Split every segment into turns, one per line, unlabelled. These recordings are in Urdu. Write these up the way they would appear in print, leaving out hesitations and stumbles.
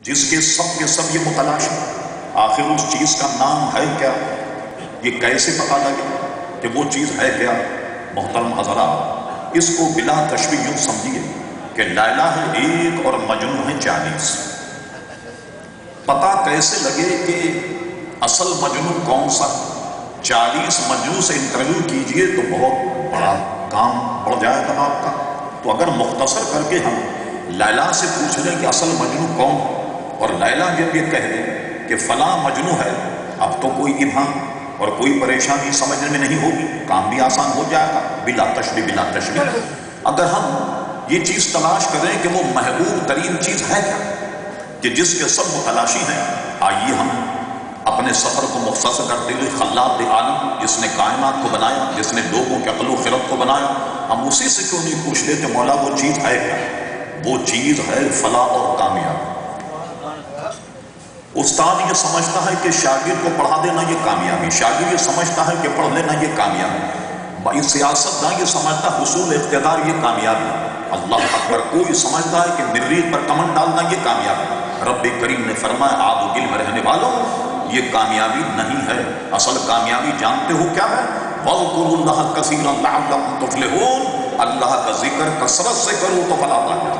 جس کے سب یہ متلاشی، آخر اس چیز کا نام ہے کیا، یہ کیسے پتہ لگے کہ وہ چیز ہے کیا؟ محترم حضرات، اس کو بلا تشبیہ یوں سمجھیے کہ لیلا ہے 1 اور مجنون ہے 40۔ پتہ کیسے لگے کہ اصل مجنون کون سا؟ 40 مجنون سے انٹرویو کیجئے تو بہت بڑا کام بڑھ جائے گا آپ کا۔ تو اگر مختصر کر کے ہم لیلا سے پوچھ لیں کہ اصل مجنون کون، اور لیلا جب یہ کہہ دے کہ فلاں مجنون ہے، اب تو کوئی ابہام اور کوئی پریشانی سمجھنے میں نہیں ہوگی، کام بھی آسان ہو جائے گا بلا تشبیہ۔ اگر ہم یہ چیز تلاش کریں کہ وہ محبوب ترین چیز ہے کیا کہ جس کے سب متلاشی ہیں، آئیے ہم اپنے سفر کو مختصر کرتے ہوئے خلاق عالم جس نے کائنات کو بنایا، جس نے لوگوں کے عقل و خرد کو بنایا، ہم اسی سے کیوں نہیں پوچھ لیتے مولا وہ چیز ہے کیا؟ وہ چیز ہے فلاح اور کامیابی۔ استاد یہ سمجھتا ہے کہ شاگرد کو پڑھا دینا یہ کامیابی، شاگرد یہ سمجھتا ہے کہ پڑھ لینا یہ کامیابی، سیاست داں یہ سمجھتا ہے حصول اقتدار یہ کامیابی، اللہ اکبر کوئی سمجھتا ہے کہ مریخ پر کمن ڈالنا یہ کامیابی۔ رب کریم نے فرمایا آب و گل میں رہنے والوں، یہ کامیابی نہیں ہے، اصل کامیابی جانتے ہو کیا ہے؟ وَاذْكُرُوا اللَّهَ كَثِيرًا لَعَلَّكُمْ تُفْلِحُونَ، اللہ کا ذکر کثرت سے کرو تو فلاح پا جاؤ،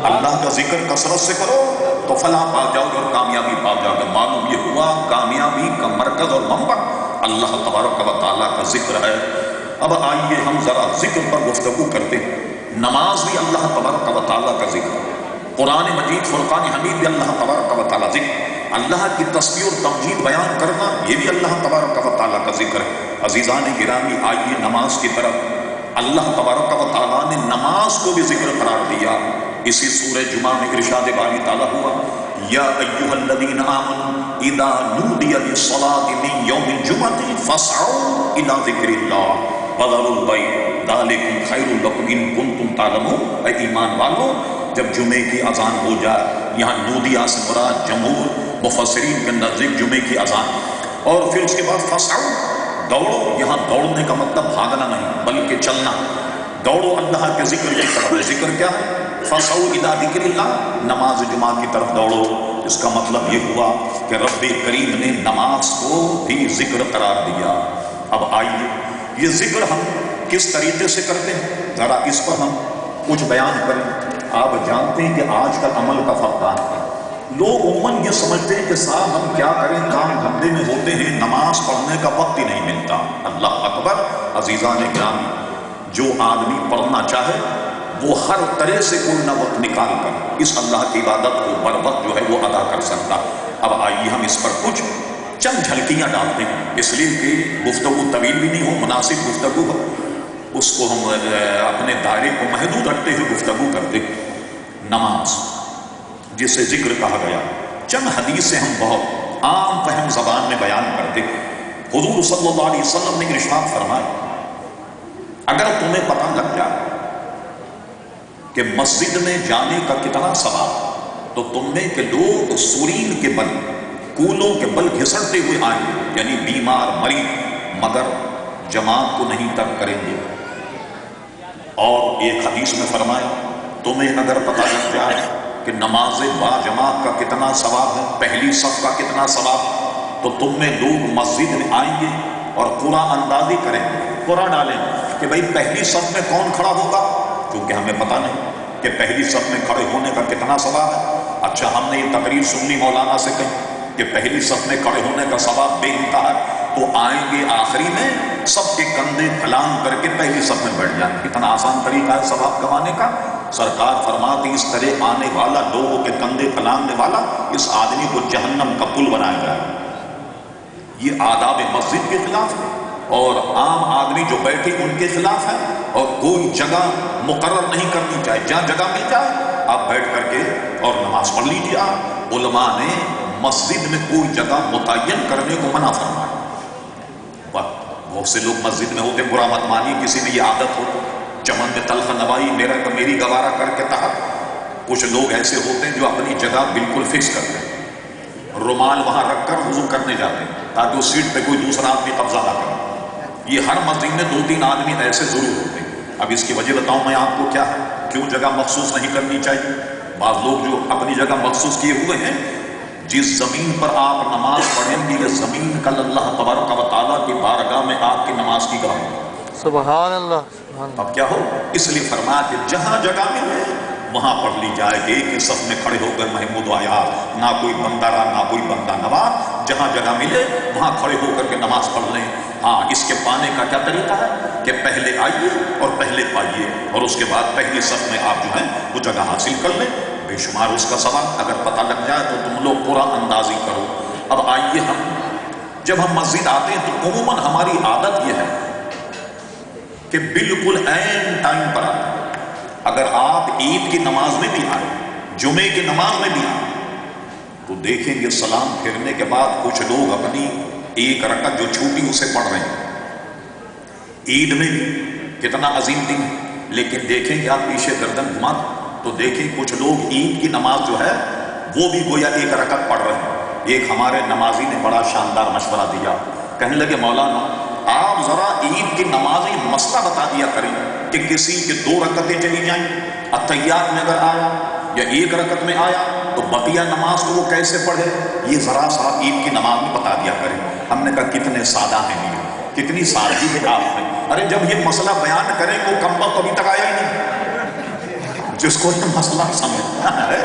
اللہ کا ذکر کثرت سے کرو تو فلاح پا جاؤ اور کامیابی پا جاؤ گے۔ معلوم یہ ہوا کامیابی کا مرکز اور منبع اللہ تبارک و تعالیٰ کا ذکر ہے۔ اب آئیے ہم ذرا ذکر پر گفتگو کرتے ہیں۔ نماز بھی اللہ تبارک و تعالیٰ کا ذکر، قرآن مجید فرقان حمید بھی اللہ تبارک و تعالیٰ ذکر، اللہ کی تسبیح اور تمجید بیان کرنا یہ بھی اللہ تبارک و تعالیٰ کا ذکر ہے۔ عزیزان گرامی، آئیے نماز کی طرف۔ اللہ تبارک و تعالیٰ نے نماز کو بھی ذکر قرار دیا۔ اسی سورہ جمعہ میں ارشاد باری تعالیٰ ہوا یا ایھا الذین آمنوا اذا نودی للصلاۃ من یوم الجمعۃ فاسعوا الی ذکر اللہ وذروا البیع ذلکم خیر لکم ان کنتم تعلمون۔ اے ایمان والو، جب جمعے کی اذان ہو جائے، یہاں نودیہ سے مراد جمہور مفسرین کے نزدیک جمعے کی اذان، اور پھر اس کے بعد فاسعوا دوڑو، یہاں دوڑنے کا مطلب بھاگنا نہیں بلکہ چلنا، دوڑو اللہ کے ذکر کی طرف۔ ذکر کیا ہے؟ فاسعوا الی ذکر اللہ، نماز جمعہ کی طرف دوڑو۔ اس کا مطلب یہ ہوا کہ رب کریم نے نماز کو بھی ذکر قرار دیا۔ اب آئیے یہ ذکر ہم کس طریقے سے کرتے ہیں، ذرا اس پر ہم کچھ بیان کریں۔ آپ جانتے ہیں کہ آج کل عمل کا فقدان ہے، لوگ عموماً یہ سمجھتے ہیں کہ صاحب ہم کیا کریں، کام دھندے میں ہوتے ہیں، نماز پڑھنے کا وقت ہی نہیں ملتا۔ اللہ اکبر، عزیزان گرامی، جو آدمی پڑھنا چاہے وہ ہر طرح سے کوئی نہ وقت نکال کر اس اللہ کی عبادت کو بر وقت جو ہے وہ ادا کر سکتا۔ اب آئیے ہم اس پر کچھ چند جھلکیاں ڈالتے ہیں، اس لیے کہ گفتگو طویل بھی نہیں ہو، مناسب گفتگو ہو، اس کو ہم اپنے دائرے کو محدود رکھتے ہوئے گفتگو کرتے ہیں۔ نماز جسے ذکر کہا گیا، چند حدیث سے ہم بہت عام فہم زبان میں بیان کرتے ہیں۔ حضور صلی اللہ علیہ وسلم نے ارشاد فرمایا اگر تمہیں پتہ لگ جائے کہ مسجد میں جانے کا کتنا ثواب، تو تم میں کے لوگ سورین کے بل، کولوں کے بل گھسڑتے ہوئے آئیں گے، یعنی بیمار مریض، مگر جماعت کو نہیں ترک کریں گے۔ اور ایک حدیث میں فرمایا تمہیں اگر پتہ لگ جائے کہ نماز با جماعت کا کتنا ثواب ہے، پہلی صف کا کتنا ثواب، تو تم میں لوگ مسجد میں آئیں گے اور قرآن اندازی کریں گے، قرآن ڈالیں گے کہ بھئی پہلی صف میں کون کھڑا ہوگا، کیونکہ ہمیں پتہ نہیں کہ پہلی صف میں کھڑے ہونے کا کتنا ثواب ہے۔ اچھا ہم نے یہ تقریر سن لی مولانا سے کہیں کہ پہلی صف میں کھڑے ہونے کا ثواب بے انتہا ہے، تو آئیں گے آخری میں سب کے کندھے پھلانگ کر کے پہلی صف میں بیٹھ جائیں۔ کتنا آسان طریقہ ہے ثواب کمانے کا۔ سرکار فرماتی اس طرح آنے والا، لوگوں کے کندھے پھلانگنے والا، اس آدمی کو جہنم کا پل بنایا جائے۔ یہ آداب مسجد کے خلاف ہے اور عام آدمی جو بیٹھے ان کے خلاف ہے، اور کوئی جگہ مقرر نہیں کرنی چاہیے، جہاں جگہ مل جائے آپ بیٹھ کر کے اور نماز پڑھ لیجیے۔ آپ علماء نے مسجد میں کوئی جگہ متعین کرنے کو منع فرمایا۔ بہت سے لوگ مسجد میں ہوتے، برا مت مانی، کسی میں یہ عادت ہو چمن میں تلخ نوائی میری گوارا کر کے تحت، کچھ لوگ ایسے ہوتے ہیں جو اپنی جگہ بالکل فکس کرتے ہیں، رومال وہاں رکھ کر وضو کرنے جاتے ہیں تاکہ اس سیٹ پہ کوئی دوسرا آدمی قبضہ نہ کرے۔ یہ ہر مسجد میں 2-3 آدمی ایسے ضرور ہوتے ہیں۔ اب اس کی وجہ بتاؤں میں آپ کو کیا ہے، کیوں جگہ مخصوص نہیں کرنی چاہیے؟ بعض لوگ جو اپنی جگہ مخصوص کیے ہوئے ہیں، جس زمین پر آپ نماز پڑھیں گے یہ زمین کل اللہ تبارک و تعالیٰ کی بارگاہ میں آپ کی نماز کی گواہ ہے۔
سبحان اللہ۔
اب کیا ہو، اس لیے فرمایا کہ جہاں جگہ ملے وہاں پڑھ لی جائے کہ ایک ہی صف میں کھڑے ہو گئے محمود و آیات، نہ کوئی بندہ رہا نہ کوئی بندہ نواز، جہاں جگہ ملے وہاں کھڑے ہو کر کے نماز پڑھ لیں۔ ہاں، اس کے پانے کا کیا طریقہ ہے کہ پہلے آئیے اور پہلے پائیے، اور اس کے بعد پہلی صف میں آپ جو ہیں وہ جگہ حاصل کر لیں۔ بے شمار اس کا سوال اگر پتہ لگ جائے تو تم لوگ پورا اندازی کرو۔ اب آئیے، ہم جب ہم مسجد آتے ہیں تو عموماً ہماری عادت یہ ہے کہ بالکل عین ٹائم پر آتے ہیں۔ اگر آپ عید کی نماز میں بھی آئے، جمعے کی نماز میں بھی آئے، تو دیکھیں گے سلام پھرنے کے بعد کچھ لوگ اپنی ایک رکعت جو چھوٹی اسے پڑھ رہے ہیں۔ عید میں بھی کتنا عظیم دن ہے، لیکن دیکھیں گے آپ پیچھے گردن گھما تو دیکھیں کچھ لوگ عید کی نماز جو ہے وہ بھی گویا ایک رکعت پڑھ رہے ہیں۔ ایک ہمارے نمازی نے بڑا شاندار مشورہ دیا، کہنے لگے مولانا آپ ذرا عید کی نمازی مسئلہ بتا دیا کریں کہ کسی کے 2 رکعتیں چلی جائیں، اتحیات میں اگر آیا یا ایک رکعت میں آیا تو بقیہ نماز کو وہ کیسے پڑھے، یہ ذرا سا عید کی نماز میں بتا دیا کریں۔ ہم نے کہا کتنے سادہ ہیں یہ، کتنی سادگی ہے آپ میں۔ ارے جب یہ مسئلہ بیان کریں وہ کمبخت تو ابھی تک آیا ہی نہیں، جس کو یہ مسئلہ سمجھنا ہے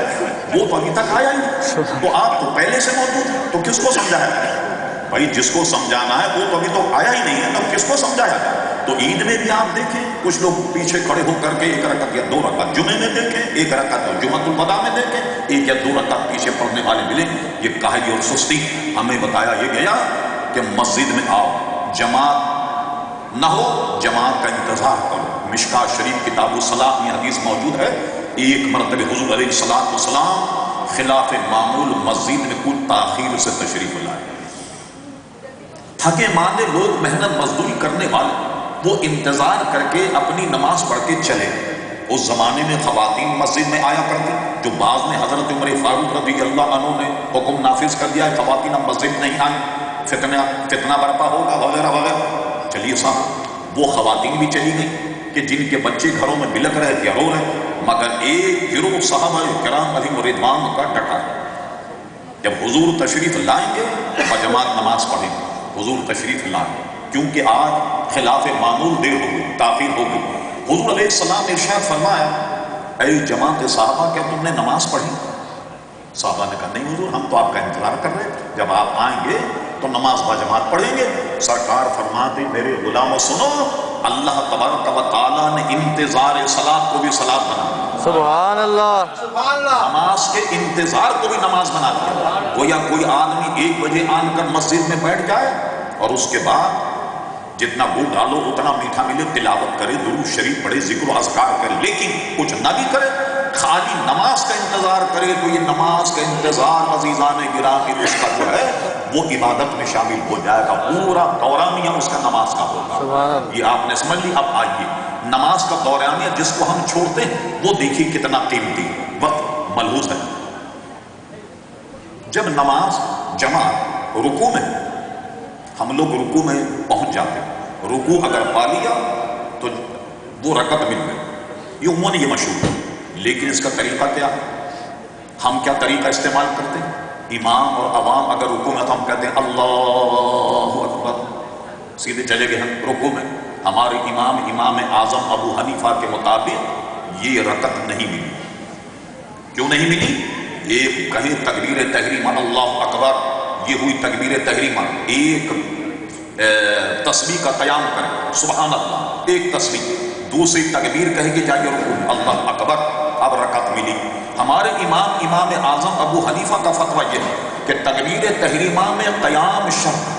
وہ تو ابھی تک آیا ہی نہیں، تو آپ تو پہلے سے موجود ہیں، تو کس کو سمجھایا جائے؟ بھائی جس کو سمجھانا ہے وہ تو ابھی تو آیا ہی نہیں ہے، تو کس کو سمجھایا جائے؟ تو عید میں بھی آپ دیکھیں کچھ لوگ پیچھے کھڑے ہو کر کے 1 رکعت یا 2 رکعت، جمعے میں دیکھیں 1 رکعت اور جمعۃ الوداع میں دیکھیں 1 یا 2 رکعت پیچھے پڑھنے والے ملیں۔ یہ کاہلی اور سستی، ہمیں بتایا یہ گیا کہ مسجد میں آؤ، جماعت نہ ہو جماعت کا انتظار کرو۔ مشکاۃ شریف کتاب الصلاۃ میں حدیث موجود ہے، ایک مرتبہ حضور علیہ الصلاۃ والسلام خلاف معمول مسجد میں کچھ تاخیر سے تشریف لائے۔ تھکے ماندے لوگ، محنت مزدوری کرنے والے، وہ انتظار کر کے اپنی نماز پڑھ کے چلے۔ اس زمانے میں خواتین مسجد میں آیا کرتی، جو بعض میں حضرت عمر فاروق رضی اللہ عنہ نے حکم نافذ کر دیا ہے خواتین اب مسجد نہیں آئیں، فتنہ برپا ہوگا وغیرہ وغیرہ۔ چلیے صاحب، وہ خواتین بھی چلی گئیں کہ جن کے بچے گھروں میں بلک رہے تھے، رو رہے، مگر ایک گروہ صحابہ کرام علیہم رضوان کا ڈٹا۔ جب حضور تشریف لائیں گے بجماعت نماز پڑھیں گے، حضور تشریف لائیں، کیونکہ آج خلاف معمول دیر ہو گئی، تاخیر ہو گئی۔ حضور علیہ السلام نے ارشاد فرمایا، اے جماعت صحابہ کیا تم نے نماز پڑھی؟ صحابہ نے کہا نہیں حضور، ہم تو آپ کا انتظار کر رہے ہیں، جب آپ آئیں گے تو نماز باجماعت پڑھیں گے۔ سرکار فرماتے میرے غلاموں سنو، اللہ تبارک و تعالیٰ نے انتظار صلاۃ کو بھی صلاۃ بنا دیا۔
سبحان اللہ۔
نماز کے انتظار کو بھی نماز بنا دیا۔ گویا کوئی آدمی 1 بجے آن کر مسجد میں بیٹھ جائے اور اس کے بعد جتنا بھوک ڈالو اتنا میٹھا ملے، تلاوت کرے، درود شریف پڑھے، ذکر و اذکار کرے، لیکن کچھ نہ بھی کرے، خالی نماز کا انتظار کرے، تو یہ نماز کا انتظار عزیزان گرامی اس کا جو ہے وہ عبادت میں شامل ہو جائے گا، پورا دورانیہ اس کا نماز کا ہوگا۔ یہ آپ نے سمجھ لی۔ اب آئیے، نماز کا دورانیہ جس کو ہم چھوڑتے ہیں وہ دیکھیے کتنا قیمتی وقت ملحوظ ہے۔ جب نماز جماعت رکوع میں، ہم لوگ رکوع میں پہنچ جاتے ہیں، رکوع اگر پا لیا تو وہ رکعت مل گئی، یہ عموماً یہ مشہور ہے، لیکن اس کا طریقہ کیا ہے؟ ہم کیا طریقہ استعمال کرتے ہیں؟ امام اور عوام اگر رکوع میں تو ہم کہتے ہیں اللہ اکبر، سیدھے چلے گئے ہم رکوع میں۔ ہمارے امام اعظم ابو حنیفہ کے مطابق یہ رکعت نہیں ملی۔ کیوں نہیں ملی؟ ایک کہیں تکبیر تحریمہ اللہ اکبر، یہ ہوئی تکبیر تحریمہ، ایک تسبیح کا قیام کرے سبحان اللہ، ایک تسبیح، دوسری تکبیر کہے کہ جائیے رکوع میں اللہ اکبر، اب رکعت ملی۔ ہمارے امام اعظم ابو حنیفہ کا فتویٰ یہ ہے کہ تکبیر تحریمہ میں قیام شرط۔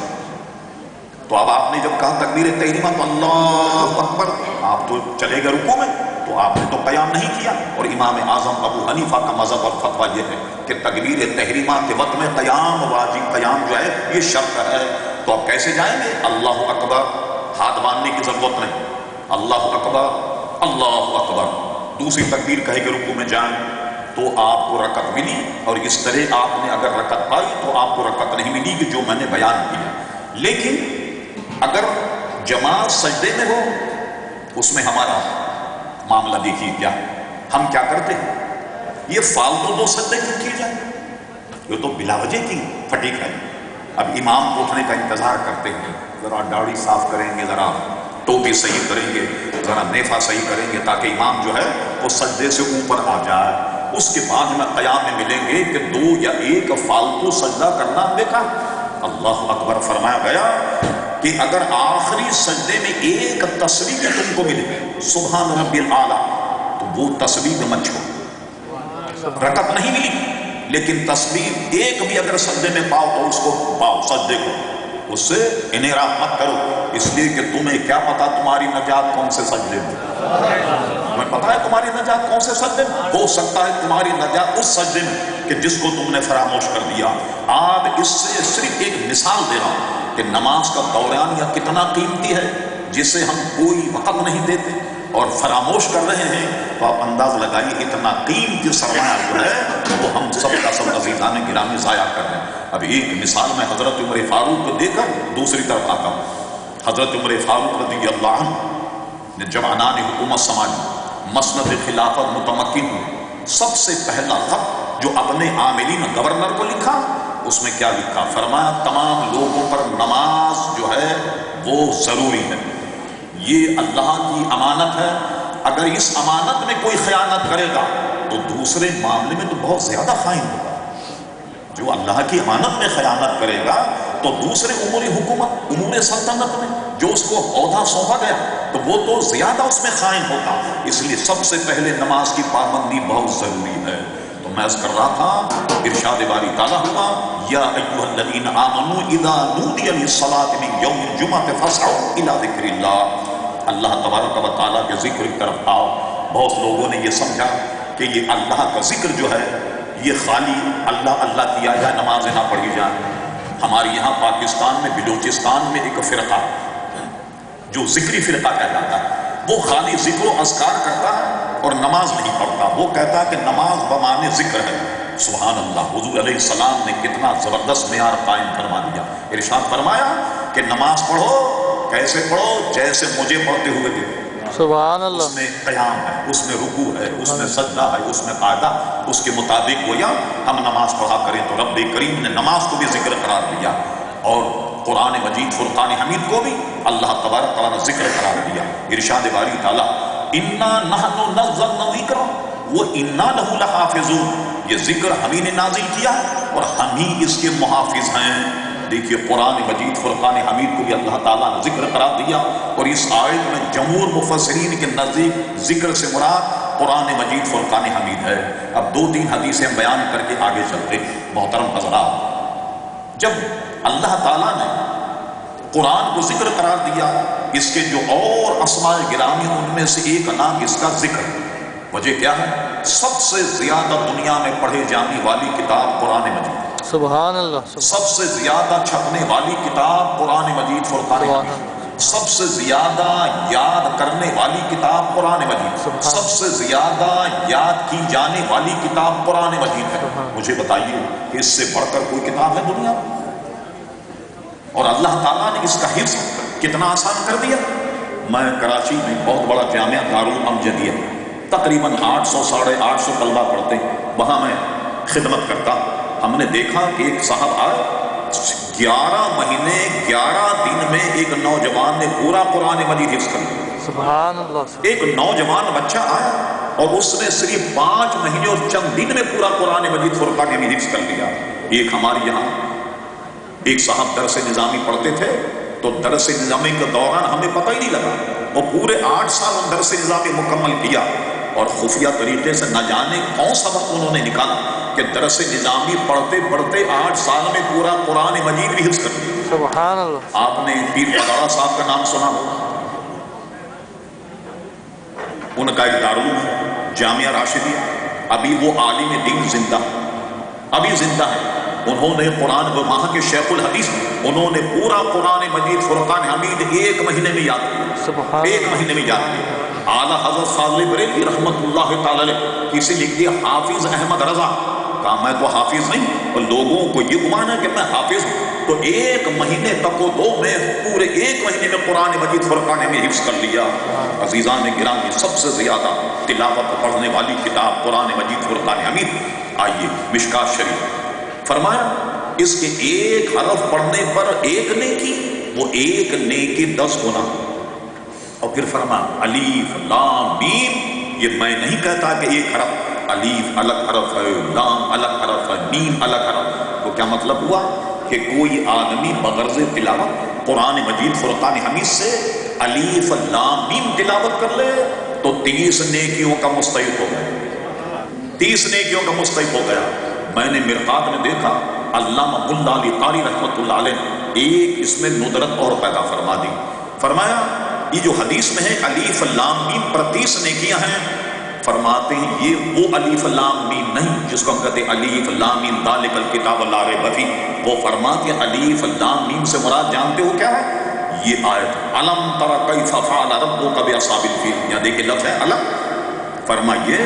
تو اب آپ نے جب کہا تکبیر تحریمہ تو اللہ اکبر، آپ تو چلے گئے رکوع میں، تو آپ نے تو قیام نہیں کیا۔ اور امام اعظم ابو حنیفہ کا مذہب اور فتویٰ یہ ہے کہ تکبیر تحریمہ کے وقت میں قیام واجب، قیام جو ہے یہ شرط ہے۔ تو آپ کیسے جائیں گے؟ اللہ اکبر، ہاتھ باندھنے کی ضرورت نہیں، اللہ اکبر اللہ اکبر، دوسری تکبیر کہے کہ رکوع میں جائیں تو آپ کو رکعت ملی۔ اور اس طرح آپ نے اگر رکعت پائی تو آپ کو رکعت نہیں ملی کہ جو میں نے بیان کیا۔ لیکن اگر جماعت سجدے میں ہو، اس میں ہمارا معاملہ دیکھیے کیا ہم کیا کرتے ہیں؟ یہ فالتو دو سجدے کیوں کیے جائیں؟ یہ تو بلا وجہ کی پھٹیک ہے. اب امام کو اٹھنے کا انتظار کرتے ہیں، ذرا داڑھی صاف کریں گے، ذرا ٹوپی صحیح کریں گے، ذرا نیفا صحیح کریں گے تاکہ امام جو ہے وہ سجدے سے اوپر آ جائے. اس کے بعد میں قیام میں ملیں گے کہ 2 یا 1 فالتو سجدہ کرنا دیکھا. اللہ اکبر فرمایا گیا کہ اگر آخری سجدے میں 1 تسبیح بھی تم کو ملے سبحان ربی الاعلیٰ تو وہ تسبیح مت چھوڑو. رکعت نہیں ملی لیکن تسبیح 1 بھی اگر سجدے میں پاؤ تو اس کو پاؤ، سجدے کو، اس سے انحراف مت کرو، اس لیے کہ تمہیں کیا پتا تمہاری نجات کون سے سجدے میں. تمہیں پتا ہے تمہاری نجات کون سے سجدے میں؟ ہو سکتا ہے تمہاری نجات اس سجدے میں کہ جس کو تم نے فراموش کر دیا. آج اس سے صرف ایک مثال دے رہا ہوں کہ نماز کا دوران یہ کتنا قیمتی ہے جسے ہم کوئی وقت نہیں دیتے اور فراموش کر رہے ہیں. تو آپ انداز لگائیے اتنا قیمتی سرمایہ جو ہے وہ ہم سب کا سب عزیزان گرامی ضائع کر رہے ہیں. اب ایک مثال میں حضرت عمر فاروق کو دے کر دوسری طرف آتا ہوں. حضرت عمر فاروق رضی اللہ عنہ نے جب عنان حکومت سماجی مسند خلافت متمکن ہوئی، سب سے پہلا خط جو اپنے عاملین گورنر کو لکھا اس میں کیا لکھا؟ فرمایا تمام لوگوں پر نماز جو ہے وہ ضروری ہے، یہ اللہ کی امانت ہے. اگر اس امانت میں کوئی خیانت کرے گا تو دوسرے معاملے میں تو بہت زیادہ خائن ہوگا. جو اللہ کی امانت میں خیانت کرے گا تو دوسرے امور حکومت، امور سلطنت میں جو اس کو عہدہ سونپا گیا تو وہ تو زیادہ اس میں خائن ہوگا. اس لیے سب سے پہلے نماز کی پابندی بہت ضروری ہے. تو میں عرض کر رہا تھا ارشاد باری تعالیٰ ہوا یا ایھا الذین آمنوا اذا نودی للصلاۃ من یوم الجمعۃ فاسعوا الی ذکر اللہ. اللہ تبارک و تعالیٰ کے ذکر کی طرف آؤ. بہت لوگوں نے یہ سمجھا کہ یہ اللہ کا ذکر جو ہے یہ خالی اللہ اللہ کیا جائے، نماز نہ پڑھی جائے. ہمارے یہاں پاکستان میں بلوچستان میں ایک فرقہ جو ذکری فرقہ کہلاتا ہے، وہ خالی ذکر و اذکار کرتا ہے اور نماز نہیں پڑھتا. وہ کہتا ہے کہ نماز بمعنی ذکر ہے. سبحان اللہ، حضور علیہ السلام نے کتنا زبردست معیار قائم فرما دیا. ارشاد فرمایا کہ نماز پڑھو، کیسے پڑھو؟ جیسے مجھے پڑھتے ہوئے دیکھو.
سبحان اللہ.
اس میں قیام ہے، اس میں رکوع ہے، اس میں سجدہ ہے، اس میں قاعدہ، اس کے مطابق گویا ہم نماز پڑھا کریں. تو رب کریم نے نماز کو بھی ذکر قرار دیا اور قرآن مجید فرقان حمید کو بھی اللہ تبارک تعالیٰ نے ذکر قرار دیا. ارشاد باری تعالیٰ انا نحن نزلنا الذکر وانا لہ لحافظون، یہ ذکر ہم ہی نے نازل کیا اور ہم ہی اس کے محافظ ہیں. دیکھیے قرآن مجید فرقان حمید کو بھی اللہ تعالیٰ نے ذکر قرار دیا اور اس آیت میں جمہور مفسرین کے نزدیک ذکر سے مراد قرآن مجید فرقان حمید ہے. اب 2-3 حدیثیں بیان کر کے آگے چلتے. محترم حضرات، جب اللہ تعالیٰ نے قرآن کو ذکر قرار دیا، اس کے جو اور اسماء گرامی ان میں سے ایک نام اس کا ذکر. وجہ کیا ہے؟ سب سے زیادہ دنیا میں پڑھے جانے والی کتاب قرآن مجید،
سبحان اللہ.
سب سے زیادہ چھپنے والی کتاب قرآن مجید فرقان حمید، سب سے زیادہ یاد کرنے والی کتاب قرآن مجید، سب سے زیادہ یاد کی جانے والی کتاب قرآن مجید ہے. مجھے بتائیے کہ اس سے بڑھ کر کوئی کتاب ہے دنیا میں؟ اور اللہ تعالیٰ نے اس کا حفظ کتنا آسان کر دیا. میں کراچی میں بہت بڑا جامعہ دارالامجدیہ، تقریباً 800-850 طلبہ پڑھتے، وہاں میں خدمت کرتا. ہم نے دیکھا کہ ایک صاحب آئے، 11 مہینے 11 دن میں ایک نوجوان نے پورا قرآن مجید حفظ کر لیا.
سبحان اللہ.
ایک نوجوان بچہ آیا اور اس نے صرف 5 مہینے اور چند دن میں پورا قرآن مجید فرقان حمید حفظ کر لیا. ایک ہمارے یہاں ایک صاحب درس نظامی پڑھتے تھے، تو درس نظامی کے دوران ہمیں پتہ ہی نہیں لگا، وہ پورے 8 سال درس نظامی مکمل کیا اور خفیہ طریقے سے نہ جانے کون سا وقت انہوں نے نکالا کہ درس نظامی پڑھتے پڑھتے 8 سال میں پورا قرآن مجید بھی حفظ کر لیا.
سبحان اللہ.
آپ نے پیر پگاڑا صاحب کا نام سنا ہوگا، ان کا ایک دارالعلوم ہے جامعہ راشدیہ. ابھی وہ عالم دین زندہ، ابھی زندہ ہے. انہوں نے قرآن، وہاں کے شیخ الحدیث، انہوں نے پورا قرآن مجید فرقان حمید 1 مہینے میں یاد کیا. 1 مہینے میں یاد کیا. اعلیٰ حضرت فاضل بریلوی رحمۃ اللہ تعالی علیہ کسی لکھ دیا حافظ احمد رضا. کہا میں تو حافظ نہیں، اور لوگوں کو یہ گمان ہے کہ میں حافظ ہوں. تو ایک مہینے تک وہ دو میں پورے ایک مہینے میں قرآن مجید فرقان میں حفظ کر لیا۔ عزیزان گرامی، سب سے زیادہ تلاوت پڑھنے والی کتاب قرآن مجید فرقان حمید۔ آئیے مشکات شریف، فرمایا اس کے ایک حرف پڑھنے پر ایک نیکی، وہ ایک نیکی 10 گنا۔ اور پھر فرمایا الف لام میم، یہ میں نہیں کہتا کہ ایک حرف، الف الگ حرف ہے، لام الگ حرف ہے، میم الگ حرف۔ تو کیا مطلب ہوا کہ کوئی آدمی بغرض تلاوت قرآن مجید فرقان حمید سے الف لام میم تلاوت کر لے تو 30 نیکیوں کا مستحق ہو گیا، 30 نیکیوں کا مستحق ہو گیا۔ میں نے مرقات میں دیکھا، علامہ ملا علی قاری رحمۃ اللہ علیہ نے ایک اس میں ندرت اور پیدا فرما دی۔ فرمایا یہ جو حدیث میں ہے الف لام میم پر 30 نیکیاں ہیں، فرماتے ہیں یہ وہ الف لام میم نہیں جس کو ہم کہتے ہیں الف لام میم ذالک الکتاب لا ریب فیہ، وہ فرماتے ہیں الف لام میم سے مراد جانتے ہو کیا ہے؟ یہ آیت الم تر کیف فعل ربک باصحاب الفیل، یہاں دیکھیں لفظ ہے الم، فرمائیے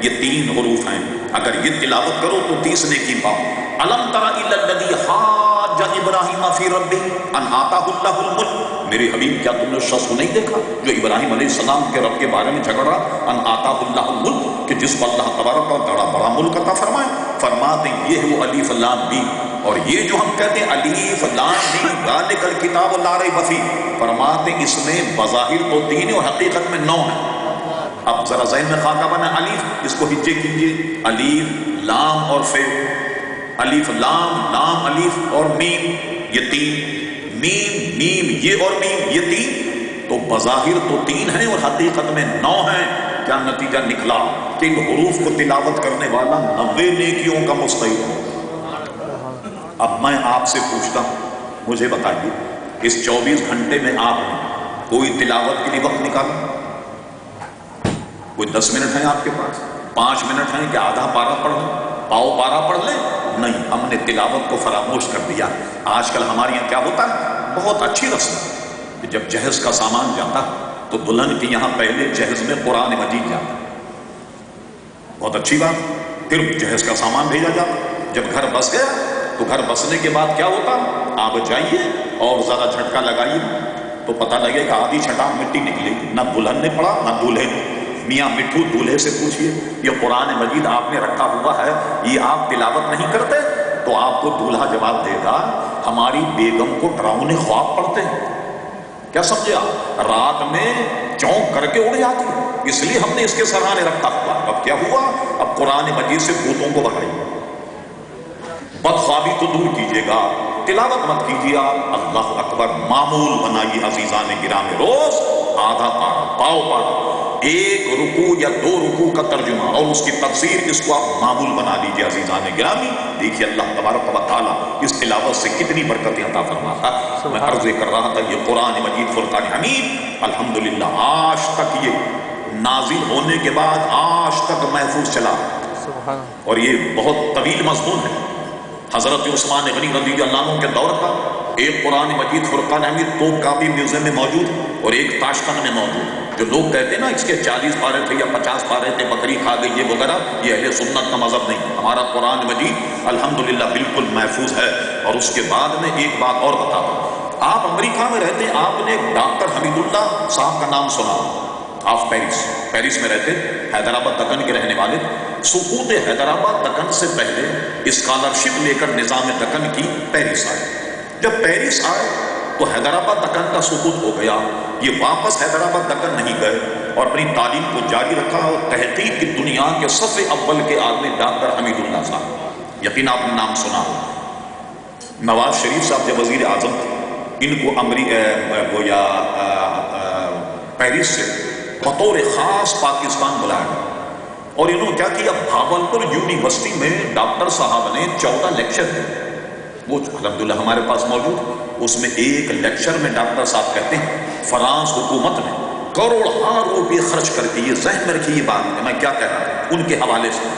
یہ 3 حروف ہیں، اگر یہ تلاوت کرو تو 30 نیکی پاؤ۔ الم تر الی الذی حاج ابراہیم فی ربہ ان آتاہ اللہ الملک، میرے حبیب کیا تم نے اس شخص کو نہیں دیکھا جو ابراہیم علیہ السلام کے رب کے بارے میں جھگڑا، ان آتاہ اللہ الملک، کہ جس کو اللہ تبارک و تعالی بڑا ملک عطا فرمائے۔ فرماتے ہیں یہ ہے وہ الف لام میم، اور یہ جو ہم کہتے ہیں الف لام میم ذالک الکتاب لا ریب فیہ، فرماتے ہیں اس میں بظاہر تو 3 اور حقیقت میں 9 ہیں۔ اب ذرا ذہن میں خاکہ بنا الف، اس کو ہجے کیجئے، الف لام اور فے، الف لام لام الف اور میم، یہ 3، میم میم یہ اور میم یہ 3، تو بظاہر تو 3 ہیں اور حقیقت میں 9 ہیں۔ کیا نتیجہ نکلا کہ ان حروف کو تلاوت کرنے والا 90 نیکیوں کا مستحق ہے۔ اب میں آپ سے پوچھتا ہوں، مجھے بتائیے اس 24 گھنٹے میں آپ نے کوئی تلاوت کے لیے وقت نکالا؟ کوئی 10 منٹ ہیں آپ کے پاس، 5 منٹ ہیں کہ آدھا پارا پڑھ لیں، پاؤ پارا پڑھ لیں؟ نہیں، ہم نے تلاوت کو فراموش کر دیا۔ آج کل ہمارے یہاں کیا ہوتا ہے، بہت اچھی رسم ہے کہ جب جہیز کا سامان جاتا تو دلہن کے یہاں پہلے جہیز میں قرآن مجید جاتا، بہت اچھی بات، پھر جہیز کا سامان بھیجا جاتا۔ جب گھر بس گیا تو گھر بسنے کے بعد کیا ہوتا، آپ جائیے اور ذرا جھٹکا لگائیے تو پتہ لگے کہ آدھی چھٹا مٹی نکلے گی، نہ دلہن نے پڑھا نہ دولہے نے۔ میاں مٹھو دولہے سے پوچھئے یہ قرآن مجید آپ نے رکھا ہوا ہے، یہ آپ تلاوت نہیں کرتے؟ تو آپ کو دولہا جواب دے گا ہماری بیگم کو ڈراؤنے خواب پڑتے ہیں۔ کیا سمجھے آپ، رات میں چونک کر کے اڑ جاتی ہے، اس لیے ہم نے اس کے سرانے رکھا ہوا۔ اب کیا ہوا، اب قرآن مجید سے بھوتوں کو بھگائیے، بدخوابی تو دور کیجیے گا، تلاوت مت کیجیے آپ، اللہ اکبر معمول بنائیے۔ عزیزان گرامی، روز آدھا پارا، پاؤ پارا، 1 رکوع یا 2 رکوع کا ترجمہ اور اس کی تفسیر، اس کو آپ معمول بنا لیجیے۔ عزیزان گرامی، دیکھیے اللہ تبارک و تعالیٰ اس تلاوت سے کتنی برکتیں عطا فرماتا ہے۔ میں عرض کر رہا تھا یہ قرآن مجید فرقان حمید الحمدللہ آج تک یہ نازل ہونے کے بعد آج تک محفوظ چلا، اور یہ بہت طویل مضمون ہے۔ حضرت عثمان غنی رضی اللہ عنہ کے دور کا ایک قرآن مجید فرقان حمید 2 کاپی میوزیم میں موجود اور ایک تاشقند میں موجود۔ جو لوگ کہتے ہیں نا اس کے 40 پارے تھے یا 50 پارے تھے، بکری کھا گئی یہ وغیرہ، یہ اہل سنت کا مذہب نہیں۔ ہمارا قرآن مجید الحمدللہ بالکل محفوظ ہے۔ اور اس کے بعد میں ایک بات اور بتاتا ہوں، آپ امریکہ میں رہتے ہیں، آپ نے ڈاکٹر حمید اللہ صاحب کا نام سنا، آپ پیرس میں رہتے، حیدرآباد دکن کے رہنے والے۔ سقوط حیدرآباد دکن سے پہلے اسکالرشپ لے کر نظام دکن کی پیرس آئے۔ جب پیرس آئے تو حیدرآباد دکن کا سقوط ہو گیا، یہ واپس حیدرآباد دکن نہیں گئے اور اپنی تعلیم کو جاری رکھا، اور تحقیق کی دنیا کے صف اول کے آدمی ڈاکٹر حمید اللہ صاحب، یقین آپ نے نام سنا ہو۔ نواز شریف صاحب جب وزیر اعظم تھے، ان کو پیرس سے بطور خاص پاکستان بلایا گیا، اور انہوں نے کیا کیا، بھاولپور یونیورسٹی میں ڈاکٹر صاحب نے 14 لیکچر دیے، وہ الحمدللہ ہمارے پاس موجود۔ اس میں ایک لیکچر میں ڈاکٹر صاحب کہتے ہیں فرانس حکومت نے کروڑوں روپے خرچ کر کے، یہ ذہن میں رکھیے یہ بات ہے میں کیا کہہ رہا ہوں، ان کے حوالے سے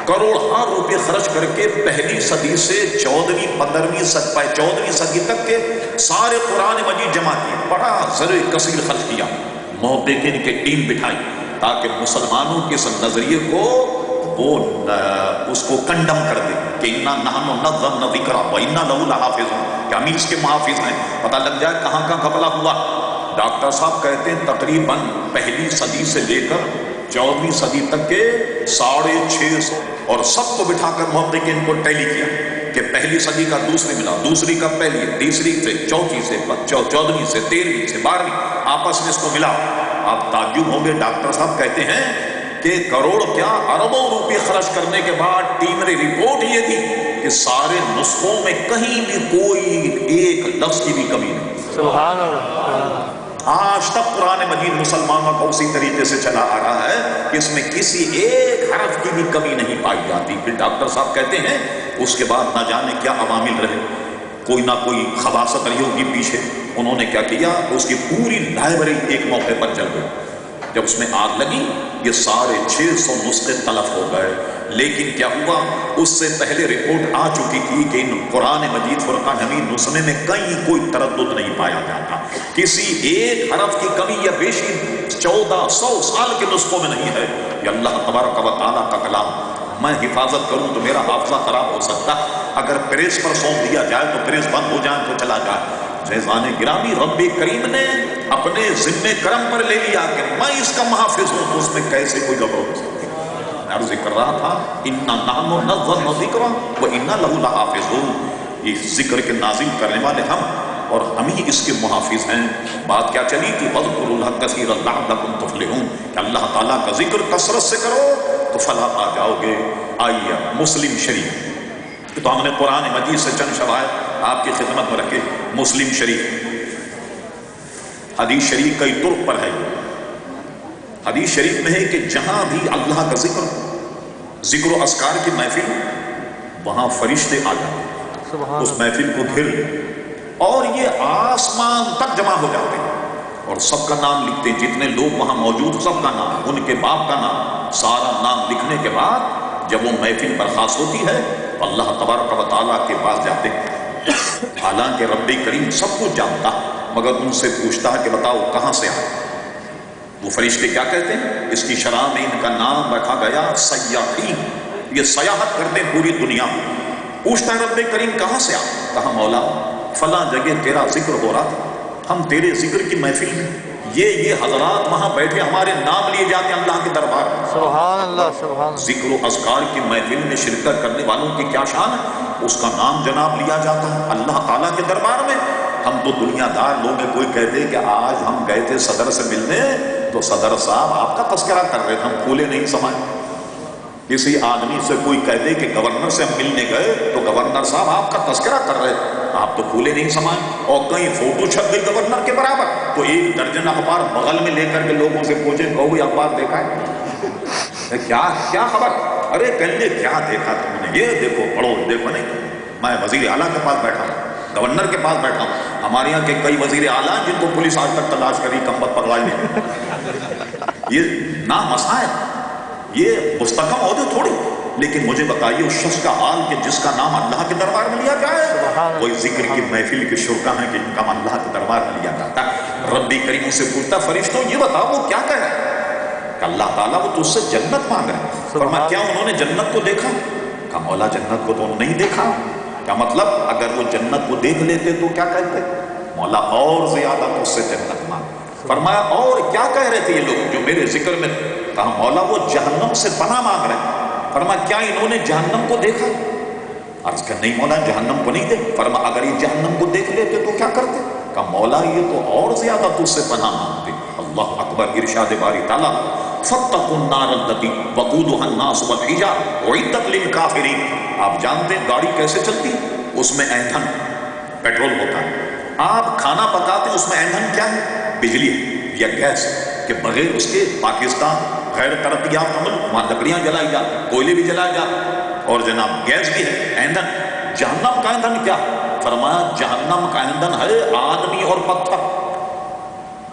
کروڑوں روپے خرچ کر کے پہلی صدی سے 14ویں 15ویں صدی تک کے سارے قرآن مجید جمع کیے، بڑا زر کثیر خرچ کیا، محققین کی ٹیم بٹھائی تاکہ مسلمانوں کے اس نظریے کو وہ اس کو کنڈم کر دے کہ انا نحن نزلنا الذکر و انا لہ لحافظون، کہ ہم اس کے محافظ ہیں، پتہ لگ جائے کہاں کہاں گھپلا ہوا۔ ڈاکٹر صاحب کہتے ہیں تقریباً پہلی صدی سے لے کر 14ویں صدی تک کے 650 اور سب کو بٹھا کر محققین کو ٹیلی کیا کہ پہلی صدی کا دوسری ملا، دوسری کا پہلی، تیسری سے چوتھی سے 14ویں سے 13ویں سے 12ویں، آپس میں اس کو ملا۔ آپ تعجب ہوں گے، ڈاکٹر صاحب کہتے ہیں کہ کروڑ کیا اربوں روپے خرچ کرنے کے بعد ٹیم نے رپورٹ یہ دی کہ سارے نسخوں میں کہیں بھی کوئی ایک لفظ کی بھی کمی نہیں۔
سبحان اللہ۔
آج تک قرآن مجید مسلمانوں کو اسی طریقے سے چلا آ رہا ہے کہ اس میں کسی ایک حرف کی بھی کمی نہیں پائی جاتی۔ پھر ڈاکٹر صاحب کہتے ہیں اس کے بعد نہ جانے کیا عوامل رہے، کوئی نہ کوئی خباثت رہی ہوگی پیچھے، انہوں نے کیا کیا، اس کی پوری لائبریری ایک موقع پر جل گئی۔ جب اس میں آگ لگی یہ سارے 600 نسخے تلف ہو گئے، لیکن کیا ہوا، اس سے پہلے رپورٹ آ چکی تھی کہ ان قرآن مجید فرقان حمید نسخے میں کہیں کوئی تردد نہیں پایا جاتا، کسی ایک حرف کی کمی یا بیشی 1400 سال کے نسخوں میں نہیں ہے۔ یہ اللہ تبارک و تعالیٰ کا کلام، میں حفاظت کروں تو میرا حافظہ خراب ہو سکتا، اگر پریس پر سونپ دیا جائے تو پریس بند ہو جائے تو چلا جائے۔ فیضان گرامی، رب کریم نے اپنے ذمہ کرم پر لے لیا کہ میں اس کا محافظ ہوں، تو اس میں کیسے کوئی گڑبڑ ہو سکتی؟ میں عرض کر رہا تھا انا نحن نزلنا الذکر و انا لہ لحافظون، یہ ذکر کے نازل کرنے والے ہم اور ہم ہی اس کے محافظ ہیں۔ بات کیا چلی تھی، وَاذْكُرُوا اللَّهَ كَثِيرًا لَعَلَّكُمْ تُفْلِحُونَ، کہ اللہ تعالیٰ کا ذکر کثرت سے کرو تو فلاح پا جاؤ گے۔ آئیے مسلم شریف، تو ہم نے قرآن مجید سے چند شواہد آپ کی خدمت میں رکھے۔ مسلم شریف حدیث شریف کئی طرق پر ہے۔ حدیث شریف میں ہے کہ جہاں بھی اللہ کا ذکر و اذکار کی محفل، وہاں فرشتے آ جاتے، اس محفل کو گھر لیں اور یہ آسمان تک جمع ہو جاتے ہیں اور سب کا نام لکھتے ہیں، جتنے لوگ وہاں موجود سب کا نام، ان کے باپ کا نام، سارا نام لکھنے کے بعد جب وہ محفل برخاست ہوتی ہے تو اللہ تبارک و تعالیٰ کے پاس جاتے ہیں۔ حالانکہ رب کریم سب کچھ جانتا مگر ان سے پوچھتا ہے کہ بتاؤ کہاں سے آئے؟ وہ فرشتے کیا کہتے ہیں؟ اس کی شرح میں ان کا نام رکھا گیا سیاحین، یہ سیاحت کرتے ہیں پوری دنیا میں۔ پوچھتا ہے رب کریم کہاں سے آئے؟ کہا مولا فلاں جگہ تیرا ذکر ہو رہا تھا، ہم تیرے ذکر کی محفل میں، یہ حضرات وہاں بیٹھے ہمارے نام لیے جاتے ہیں اللہ کے دربار میں۔
سبحان اللہ، سبحان اللہ۔
ذکر و اذکار کی محفل میں شرکت کرنے والوں کی کیا شان ہے، اس کا نام جناب لیا جاتا ہے اللہ تعالیٰ کے دربار میں۔ ہم تو دنیا دار لوگ ہیں، کوئی کہتے کہ آج ہم گئے تھے صدر سے ملنے تو صدر صاحب آپ کا تذکرہ کر رہے تھے، ہم پھولے نہیں سمائے۔ کسی آدمی سے کوئی کہتے کہ گورنر سے ہم ملنے گئے تو گورنر صاحب آپ کا تذکرہ کر رہے تھے، آپ تو پھولے نہیں سمائے۔ اور کہیں فوٹو چھپ گئی گورنر کے برابر تو 1 درجن اخبار بغل میں لے کر کے لوگوں سے پوچھیں کہ وہ اخبار دیکھا ہے کیا خبر؟ ارے کہنے کیا دیکھا تم نے؟ یہ دیکھو پڑھو دیکھو۔ نہیں، میں وزیر اعلیٰ کے پاس بیٹھا ہوں، گورنر کے پاس بیٹھا ہوں، ہمارے یہاں کے کئی وزیر اعلیٰ جن کو پولیس آج تک تلاش کری کمبخت پکڑائی نہیں۔ یہ نامسا ہے، یہ مستحکم عہدے تھوڑی، لیکن مجھے بتائیے اس شخص کا حال کہ جس کا نام اللہ کے دربار میں لیا جائے، کوئی ذکر کی محفل کے شرکا ہیں کہ ان کا اللہ کے دربار میں لیا جاتا ہے۔ رب کریم سے پوچھتا فرشتوں یہ بتاؤ وہ کیا کہہ رہے ہیں؟ کہ اللہ تعالیٰ وہ تجھ سے جنت مانگ رہے ہیں۔ فرمایا کیا انہوں نے جنت کو دیکھا؟ کہا مولا جنت کو تو نہیں دیکھا۔ کیا مطلب؟ اگر وہ جنت کو دیکھ لیتے تو کیا کہتے؟ مولا اور زیادہ تجھ سے جنت مانگ۔ فرمایا اور کیا کہہ رہے تھے یہ لوگ جو میرے ذکر میں؟ کہا مولا وہ جہنم سے پناہ مانگ رہے ہیں۔ فرمایا کیا انہوں نے جہنم کو دیکھا؟ عرض کہ نہیں مولا جہنم کو نہیں دیکھا۔ فرمایا اگر یہ جہنم کو دیکھ لیتے تو کیا کرتے؟ کہا مولا یہ تو اور زیادہ تجھ سے پناہ مانگتے۔ اللہ اکبر، ارشاد باری تعالیٰ فاتقوا النار التي وقودها الناس والحجارة اعدت للكافرين۔ آپ جانتے ہیں گاڑی کیسے چلتی؟ اس میں ایندھن پیٹرول ہوتا ہے، آپ کھانا پکاتے ہیں اس میں ایندھن کیا ہے؟ بجلی ہے یا گیس، کہ بغیر اس کے پاکستان غیر ترقی یافتہ ملک، وہاں لکڑیاں جلائی جاتی، کوئلے بھی جلائے جاتے اور جناب گیس بھی ہے، ایندھن۔ جہنم کا ایندھن کیا؟ فرمایا جہنم کا ایندھن ہے آدمی اور پتھر،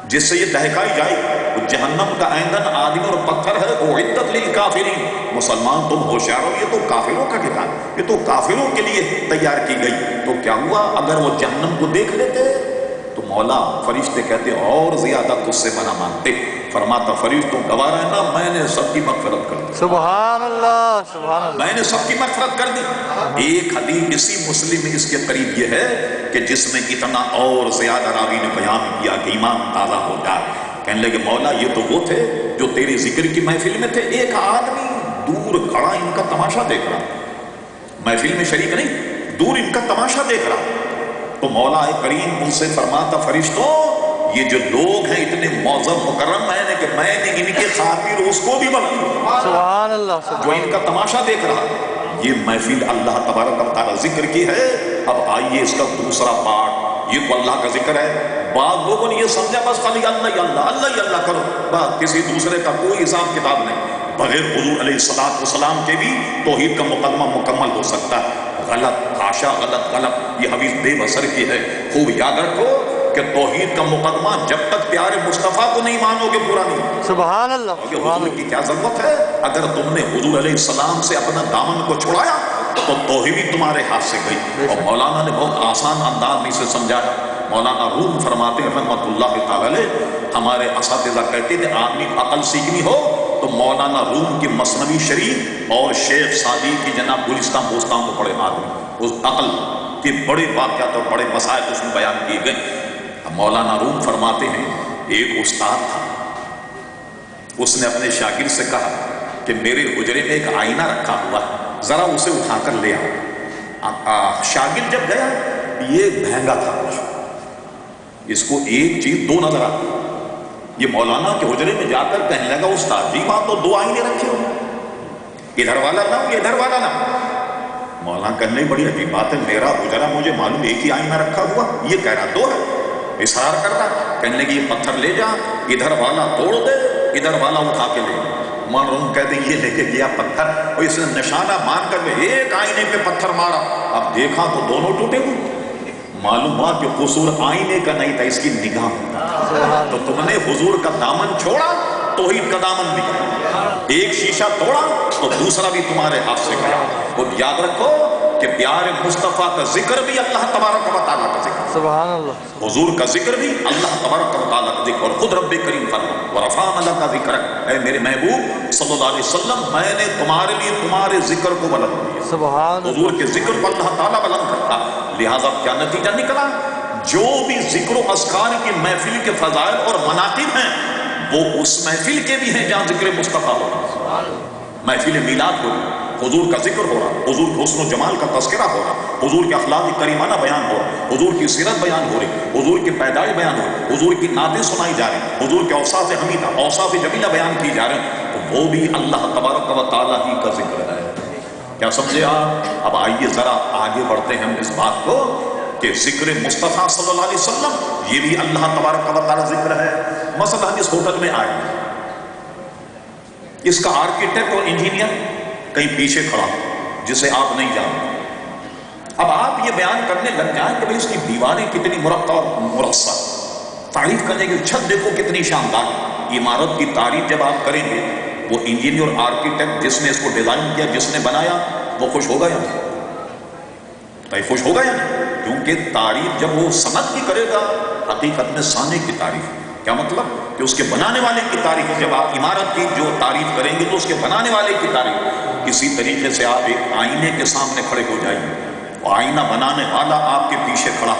جس سے یہ دہکائی جائے۔ جہنم کا ایندھن آدمی اور پتھر ہے، اعدت للکافرین۔ مسلمان تم ہوشیار ہو، یہ تو کافروں کا کتاب، یہ تو کافروں کے لیے تیار کی گئی۔ تو کیا ہوا اگر وہ جہنم کو دیکھ لیتے تو مولا فرشتے کہتے اور زیادہ تجھ سے منع مانگتے. فرماتا فرشتوں گوارا ہے نا میں نے سب کی مغفرت کر دی.
سبحان اللہ سبحان اللہ.
میں نے سب کی مغفرت کر دی. ایک حدیث اسی مسلم میں اس کے قریب یہ ہے کہ جس میں اتنا اور زیادہ راوی نے بیان کیا کہ ایمان تازہ ہو جائے. کہنے لگے مولا یہ تو وہ تھے جو تیری ذکر کی محفل میں تھے. ایک آدمی دور کھڑا ان کا تماشا دیکھ رہا, محفل میں شریک نہیں, دور ان کا تماشا دیکھ رہا. تو مولا کریم ان سے فرماتا فرشتوں یہ جو لوگ ہیں اتنے معظم مکرم ہیں کہ میں نے ان کے خاطر اس کو بھی بنا
سبحان اللہ
جو ان کا تماشا دیکھ رہا. یہ محفل اللہ تبارک و تعالی ذکر کی ہے. اب آئیے اس کا دوسرا پارٹ, یہ تو اللہ کا ذکر ہے. بعض لوگوں نے یہ سمجھا بس خالی اللہ اللہ اللہ اللہ کرو, بس کسی دوسرے کا کوئی حساب کتاب نہیں. بغیر حضور علیہ السلام کے بھی توحید کا مقدمہ مکمل ہو سکتا ہے. غلط, حاشا غلط غلط. یہ حدیث بے بصر کی ہے. خوب یاد رکھو کہ توحید کا مقدمہ جب تک پیارے مصطفیٰ کو نہیں مانو گے پورا نہیں.
سبحان اللہ.
حضور کی کیا ضرورت ہے؟ اگر تم نے حضور علیہ السلام سے اپنا دامن کو چھڑایا تو توحید بھی تمہارے ہاتھ سے گئی. اور مولانا نے بہت آسان انداز میں اسے سمجھایا. مولانا روم فرماتے ہیں رحمۃ اللہ تعالی, ہمارے اساتذہ کہتے تھے آدمی عقل سیکھنی ہو تو مولانا روم کی مثنوی شریف اور شیخ سعدی کی جناب گلستان بوستان کو پڑھے. آدمی اس عقل کے بڑے واقعات اور بڑے مسائل اس میں بیان کیے گئے. مولانا روم فرماتے ہیں ایک استاد تھا, اس نے اپنے شاگرد سے کہا کہ میرے حجرے میں ایک آئینہ رکھا ہوا ہے, ذرا اسے اٹھا کر لے آؤ. شاگرد جب گیا یہ مہنگا تھا کچھ, اس کو ایک چیز دو نظر آتی. یہ مولانا کے حجرے میں جا کر کہنے لگا استاد جی وہاں تو دو آئینے رکھے ہو, ادھر والا نہ یہ ادھر والا نہ. مولانا کہنے بڑی عجیب بات ہے, میرا حجرہ مجھے معلوم ایک ہی آئینہ رکھا ہوا, یہ کہہ رہا دو ہے. اصرار کرتا, کہنے لگے یہ پتھر لے جا, ادھر والا توڑ دے ادھر والا اٹھا کے لے. مولانا کہتے ہیں یہ لے کے گیا پتھر, اور اس نے نشانہ مان کر ایک آئینے پہ پتھر مارا. اب دیکھا تو دونوں ٹوٹے ہوئے. معلوم ہوا کہ قصور آئینے کا نہیں تھا, اس کی نگاہ. تو تم نے حضور کا دامن چھوڑا توحید کا دامن نکلا. ایک شیشہ توڑا تو دوسرا بھی تمہارے ہاتھ سے گیا. اور یاد رکھو کہ پیارے مصطفیٰ کا ذکر بھی اللہ تبارک و تعالیٰ کا ذکر,
سبحان اللہ.
حضور کا ذکر بھی اللہ تبارک و تعالیٰ کا ذکر. اور خود رب کریم فرما ورفعنا اللہ کا ذکر, اے میرے محبوب صلی اللہ علیہ وسلم میں نے تمہارے لیے تمہارے ذکر کو بلند کیا.
سبحان
حضور کے ذکر کو اللہ تعالیٰ بلند کرتا. لہٰذا کیا نتیجہ نکلا, جو بھی ذکر و اذکار کی محفل کے فضائل اور مناقب ہیں وہ اس محفل کے بھی ہیں جہاں ذکر مصطفیٰ ہو رہا. محفل میلاد ہو رہا, حضور کا ذکر ہو رہا, حضور کے حسن و جمال کا تذکرہ ہو رہا, حضور کے اخلاق کریمانہ بیان ہو رہا, حضور کی سیرت بیان ہو رہی, حضور کی پیدائش بیان ہو رہی, حضور کی نعتیں سنائی جا رہی, حضور کے اوصاف حمیدہ اوصاف جمیلہ بیان کی جا رہی, تو وہ بھی اللہ تبارک و تعالیٰ ہی کا ذکر ہے. کیا سمجھے آپ؟ اب آئیے ذرا آگے بڑھتے ہیں ہم اس بات کو کہ ذکر مصطفیٰ صلی اللہ علیہ وسلم یہ بھی اللہ تبارک و تعالیٰ ذکر ہے. مثلا ہم اس ہوٹل میں آئے, اس کا آرکیٹیکٹ اور انجینئر کہیں پیچھے کھڑا جسے آپ نہیں جانتے. اب آپ یہ بیان کرنے لگ جائیں کہ بھئی اس کی دیواریں کتنی مرقع اور مرصع, تعریف کرنے کی چھت دیکھو کتنی شاندار. عمارت کی تعریف جب آپ کریں گے وہ انجینئر اور آرکیٹیکٹ جس نے اس کو ڈیزائن کیا, جس نے بنایا, وہ خوش ہوگا یا نہیں؟ خوش ہوگا یا نہیں؟ کیونکہ تعریف جب وہ صنعت کی کرے گا حقیقت میں صانع کی تعریف. کیا مطلب کہ اس کے بنانے والے کی تعریف. جب آپ عمارت کی جو تعریف کریں گے تو اس کے بنانے والے کی تعریف. اسی طریقے سے آپ ایک آئینے کے سامنے کھڑے ہو جائیں گے, آئینہ بنانے والا آپ کے پیچھے کھڑا,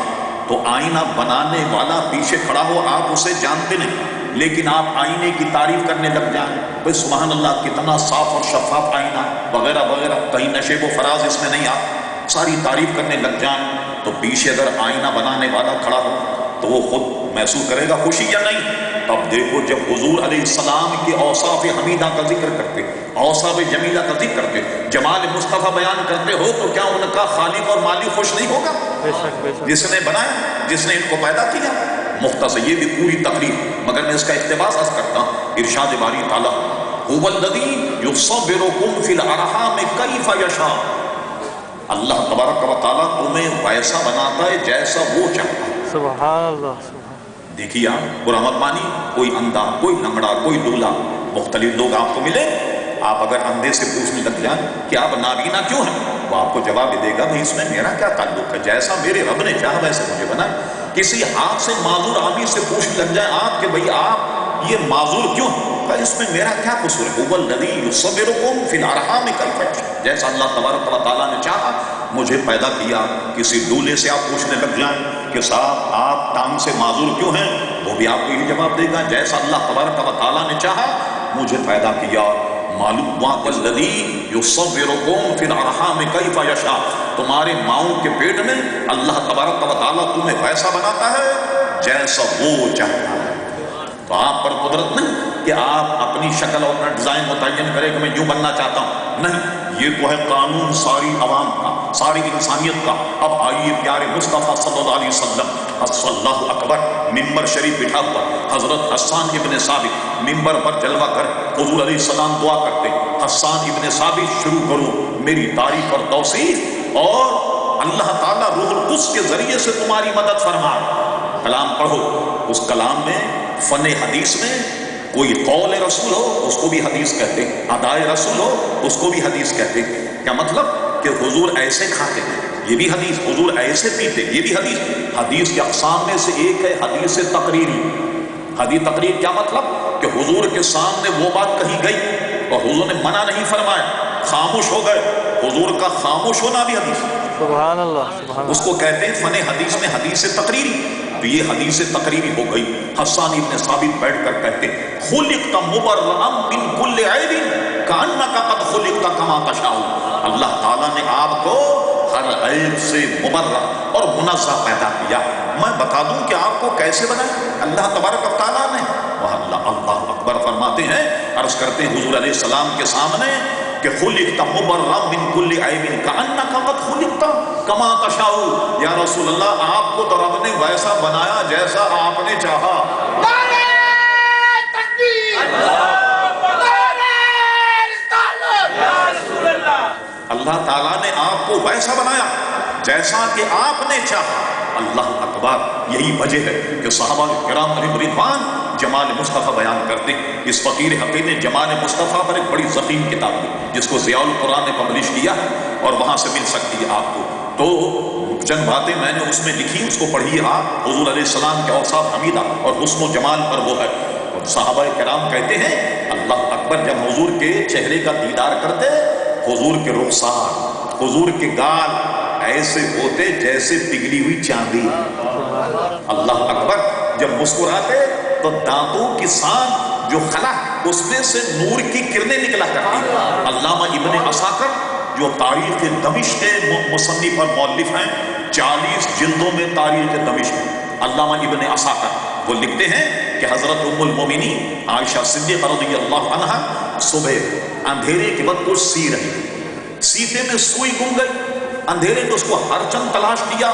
تو آئینہ بنانے والا پیچھے کھڑا ہو, آپ اسے جانتے نہیں لیکن آپ آئینے کی تعریف کرنے لگ جائیں, بھئی سبحان اللہ کتنا صاف اور شفاف آئینہ وغیرہ وغیرہ, کہیں نشیب و فراز اس میں نہیں, آپ ساری تعریف کرنے لگ جائیں. تو پیچھے اگر آئینہ بنانے والا کھڑا ہو تو وہ خود محسوس کرے گا خوشی یا نہیں؟ اب دیکھو جب حضور علیہ السلام کے اوصاف حمیدہ کا ذکر کرتے, اوصاف جمیلہ کا ذکر کرتے, جمال مصطفیٰ بیان کرتے ہو, تو کیا ان کا خالق اور مالک خوش نہیں ہوگا؟
بے شک بے شک.
جس نے بنایا, جس نے ان کو پیدا کیا. مختصر یہ بھی پوری تقریر, مگر میں اس کا اقتباس عرض کرتا ہوں. ارشاد باری تعالیٰ هو الذی یصورکم فی الارحام کیف یشاء, اللہ تبارک و تعالیٰ تمہیں ویسا بناتا ہے جیسا وہ چاہتا ہے.
سبحان اللہ.
دیکھیے آپ برا مت مانی, کوئی اندھا, کوئی لنگڑا, کوئی لولا, مختلف لوگ آپ کو ملے, آپ اگر اندھے سے پوچھنے لگ جائیں کہ آپ نابینا کیوں ہیں, وہ آپ کو جواب دے گا بھائی اس میں میرا کیا تعلق ہے, جیسا میرے رب نے چاہا ویسے مجھے بنائے. کسی ہاتھ سے معذور آدمی سے پوچھ لگ جائے آپ کہ بھئی آپ یہ معذور کیوں ہیں؟ کہ اس میں میرا کیا قصور ہے؟ هو الذی یصورکم فی الارحام کیف یشاء، جیسا اللہ تبارک و تعالیٰ نے چاہا مجھے پیدا کیا۔ کسی دولے سے آپ پوچھنے لگ جائیں کہ صاحب آپ ٹانگ سے معذور کیوں ہیں، وہ بھی آپ کو یہی جواب دے گا جیسا اللہ تبارک و تعالیٰ نے چاہا مجھے پیدا کیا۔ معلوم ہوا الذی یصورکم فی الارحام کیف یشاء، تمہارے ماؤں کے پیٹ میں اللہ تبارک و تعالیٰ تمہیں ویسا بناتا ہے جیسا وہ چاہتا ہے۔ تو آپ پر قدرت نہیں کہ آپ اپنی شکل اور اپنا ڈیزائن متعین کریں کہ میں یوں بننا چاہتا ہوں، نہیں، یہ تو ہے قانون ساری عوام کا، ساری انسانیت کا۔ اب آئیے پیارے مصطفیٰ صلی اللہ علیہ وسلم، اللہ اکبر، ممبر شریف بٹھا ہوا حضرت حسان ابن ثابت ممبر پر جلوہ کر حضور علیہ السلام دعا کرتے، حسان ابن ثابت شروع کرو میری تعریف اور توصیف، اور اللہ تعالیٰ روح القدس کے ذریعے سے تمہاری مدد فرمائے۔ کلام پڑھو، اس کلام میں فن حدیث میں کوئی قول رسول ہو اس کو بھی حدیث کہتے ہیں، ادائے رسول ہو اس کو بھی حدیث کہتے ہیں۔ کیا مطلب کہ حضور ایسے کھاتے ہیں، یہ بھی حدیث، حضور ایسے پیتے، یہ بھی حدیث۔ حدیث کے اقسام میں سے ایک ہے حدیث تقریری۔ حدیث تقریر کیا مطلب کہ حضور کے سامنے وہ بات کہی گئی اور حضور نے منع نہیں فرمایا، خاموش ہو گئے، حضور کا خاموش ہونا بھی حدیث۔
سبحان اللہ، سبحان اللہ۔
اس کو کہتے ہیں فن حدیث میں حدیث تقریری۔ تو یہ حدیث تقریری ہو گئی۔ حسان ابن ثابت بیٹھ کر کہتے خلقت مبرأ من کل عیب کأنک قد خلقت کما تشاء، اللہ تعالیٰ نے آپ کو ہر عیب سے مبرأ اور منزہ پیدا کیا۔ میں بتا دوں کہ آپ کو کیسے بنایا اللہ تبارک و تعالیٰ نے؟ وہ اللہ اکبر فرماتے ہیں، عرض کرتے ہیں حضور علیہ السلام کے سامنے کہ خلقت مبرأ من کل عیب کأنک قد خلقت کما تشاء، یا رسول اللہ آپ کو تو رب نے ویسا بنایا جیسا آپ نے چاہا۔
نعرہ تکبیر، نعرہ رسالت، یا رسول اللہ۔
اللہ تعالیٰ نے آپ کو ویسا بنایا جیسا کہ آپ نے چاہا۔ اللہ اکبر، یہی وجہ ہے کہ صحابہ کرام علیہم رضوان جمال مصطفیٰ بیان کرتے۔ اس فقیر حقیر نے جمال مصطفیٰ پر ایک بڑی ضخیم کتاب دی جس کو ضیاء القرآن نے پبلش کیا اور وہاں سے مل سکتی ہے آپ کو۔ تو چند باتیں میں نے اس میں لکھی، اس کو پڑھیے آپ۔ حضور علیہ السلام کے اوصاف حمیدہ اور حسن و جمال پر وہ ہے۔ اور صحابہ کرام کہتے ہیں اللہ اکبر، جب حضور کے چہرے کا دیدار کرتے حضور کے رخسار، حضور کے گال ایسے ہوتے جیسے پگھلی ہوئی چاندی۔ اللہ اکبر، جب مسکراتے تو دانتوں کی سان جو خلا اس میں سے نور کی کرنیں نکلا کرتی۔ علامہ ابن عساکر جو تاریخ دمشق کے مصنف اور مؤلف ہیں، 40 جلدوں میں تاریخ دمشق، علامہ ابن عساکر وہ لکھتے ہیں کہ حضرت ام المومنین عائشہ صدیقہ رضی اللہ عنہا صبح اندھیرے کے وقت کچھ سی رہی، سیتے میں سوئی گم گئی، اندھیرے میں اس کو ہر چند تلاش کیا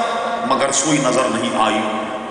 مگر سوئی نظر نہیں آئی۔